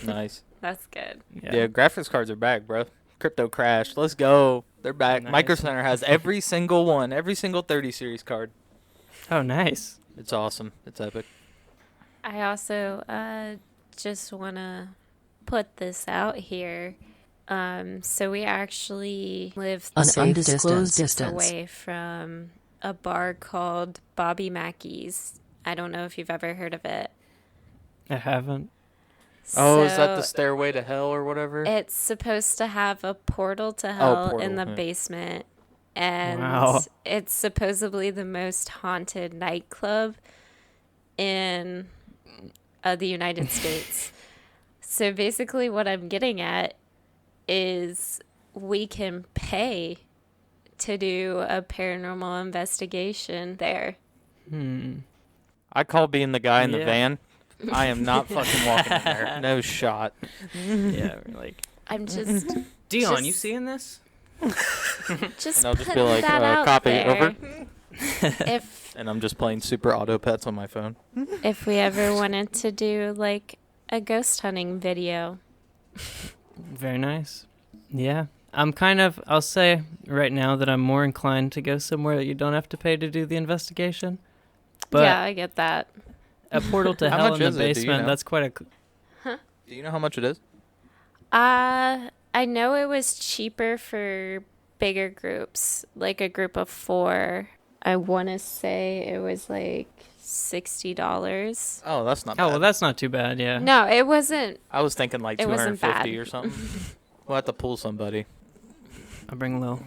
Nice. That's good. Yeah, graphics cards are back, bro. Crypto crashed. Let's go. They're back. Nice. Micro Center has every single one, every single 30 series card. Oh, nice. It's awesome. It's epic. I also just want to put this out here. So we actually live An safe undisclosed distance away from a bar called Bobby Mackey's. I don't know if you've ever heard of it. I haven't. Oh, is that the So Stairway to Hell or whatever? it's supposed to have a portal to hell in portal, the yeah. basement. And Wow. it's supposedly the most haunted nightclub in the United States. So basically what I'm getting at is we can pay to do a paranormal investigation there. I call being the guy in the Yeah. van. I am not fucking walking in there. No shot. Yeah, we're like, I'm just Dion, you Just- seeing this? just And I'll just be putting like, that out copy there. over. If And I'm just playing Super Auto Pets on my phone. if we ever wanted to do like a ghost hunting video. Very nice. Yeah. I'll say right now that I'm more inclined to go somewhere that you don't have to pay to do the investigation. But Yeah, I get that. a portal to How hell much in is the it? Do you basement, know? that's quite a... Do you know how much it is? I know it was cheaper for bigger groups, like a group of 4. I want to say it was like $60. Oh, that's not bad. Oh, well, that's not too bad, yeah. No, it wasn't. I was thinking like It wasn't 250 bad. or something. We'll have to pull somebody. I'll bring Lil.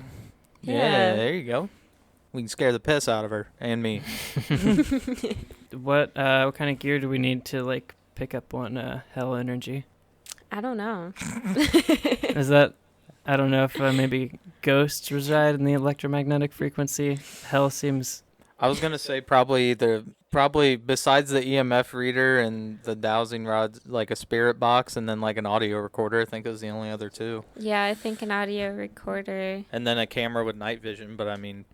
Yeah, there you go. We can scare the piss out of her and me. What kind of gear do we need to, like, pick up on hell energy? I don't know. Is that... I don't know if maybe ghosts reside in the electromagnetic frequency. Hell seems... I was gonna say probably besides the EMF reader and the dowsing rods, like a spirit box and then like an audio recorder. I think is the only other two. Yeah, I think an audio recorder. And then a camera with night vision. But I mean,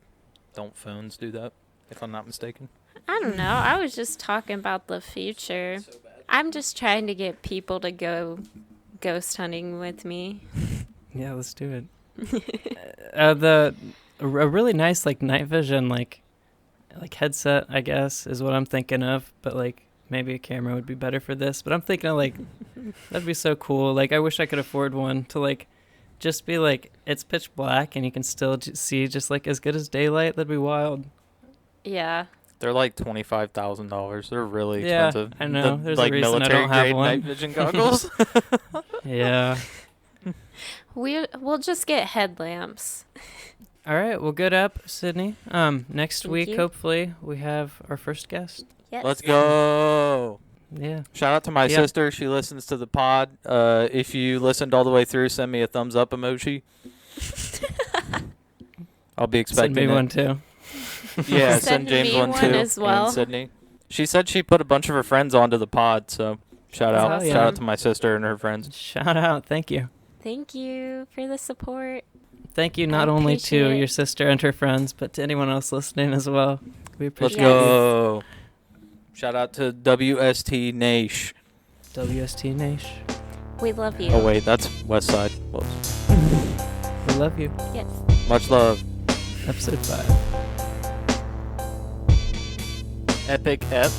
don't phones do that? If I'm not mistaken. I don't know. I was just talking about the future. I'm just trying to get people to go ghost hunting with me. Yeah, let's do it. A really nice, like, night vision, like headset, I guess, is what I'm thinking of. But, like, maybe a camera would be better for this. But I'm thinking of, like, that'd be so cool. Like, I wish I could afford one to, like, just be, like, it's pitch black and you can still see just, like, as good as daylight. That'd be wild. Yeah. They're like $25,000. They're really Yeah, expensive. I know. There's a like reason I military don't have grade one. night vision goggles. Yeah. We'll just get headlamps. All right. Well, good up, Sidney. Next Thank week, you. hopefully, we have our first guest. Yes. Let's go. Yeah. Shout out to my Yeah. sister. She listens to the pod. If you listened all the way through, send me a thumbs up emoji. I'll be expecting Send me it. one, too. Yeah, Send send James me one one too. as well. And Sydney. She said she put a bunch of her friends onto the pod, so shout That's out. awesome. Shout out to my sister and her friends. Shout out. Thank you. Thank you for the support. Thank you not only to appreciate it. your sister and her friends, but to anyone else listening as well. We Let's appreciate Yes. go. Shout out to WST Nash. it. WST Nation. We love you. Oh wait, that's West Side. Whoops. We love you. Yes. Much love. Episode 5. Epic F.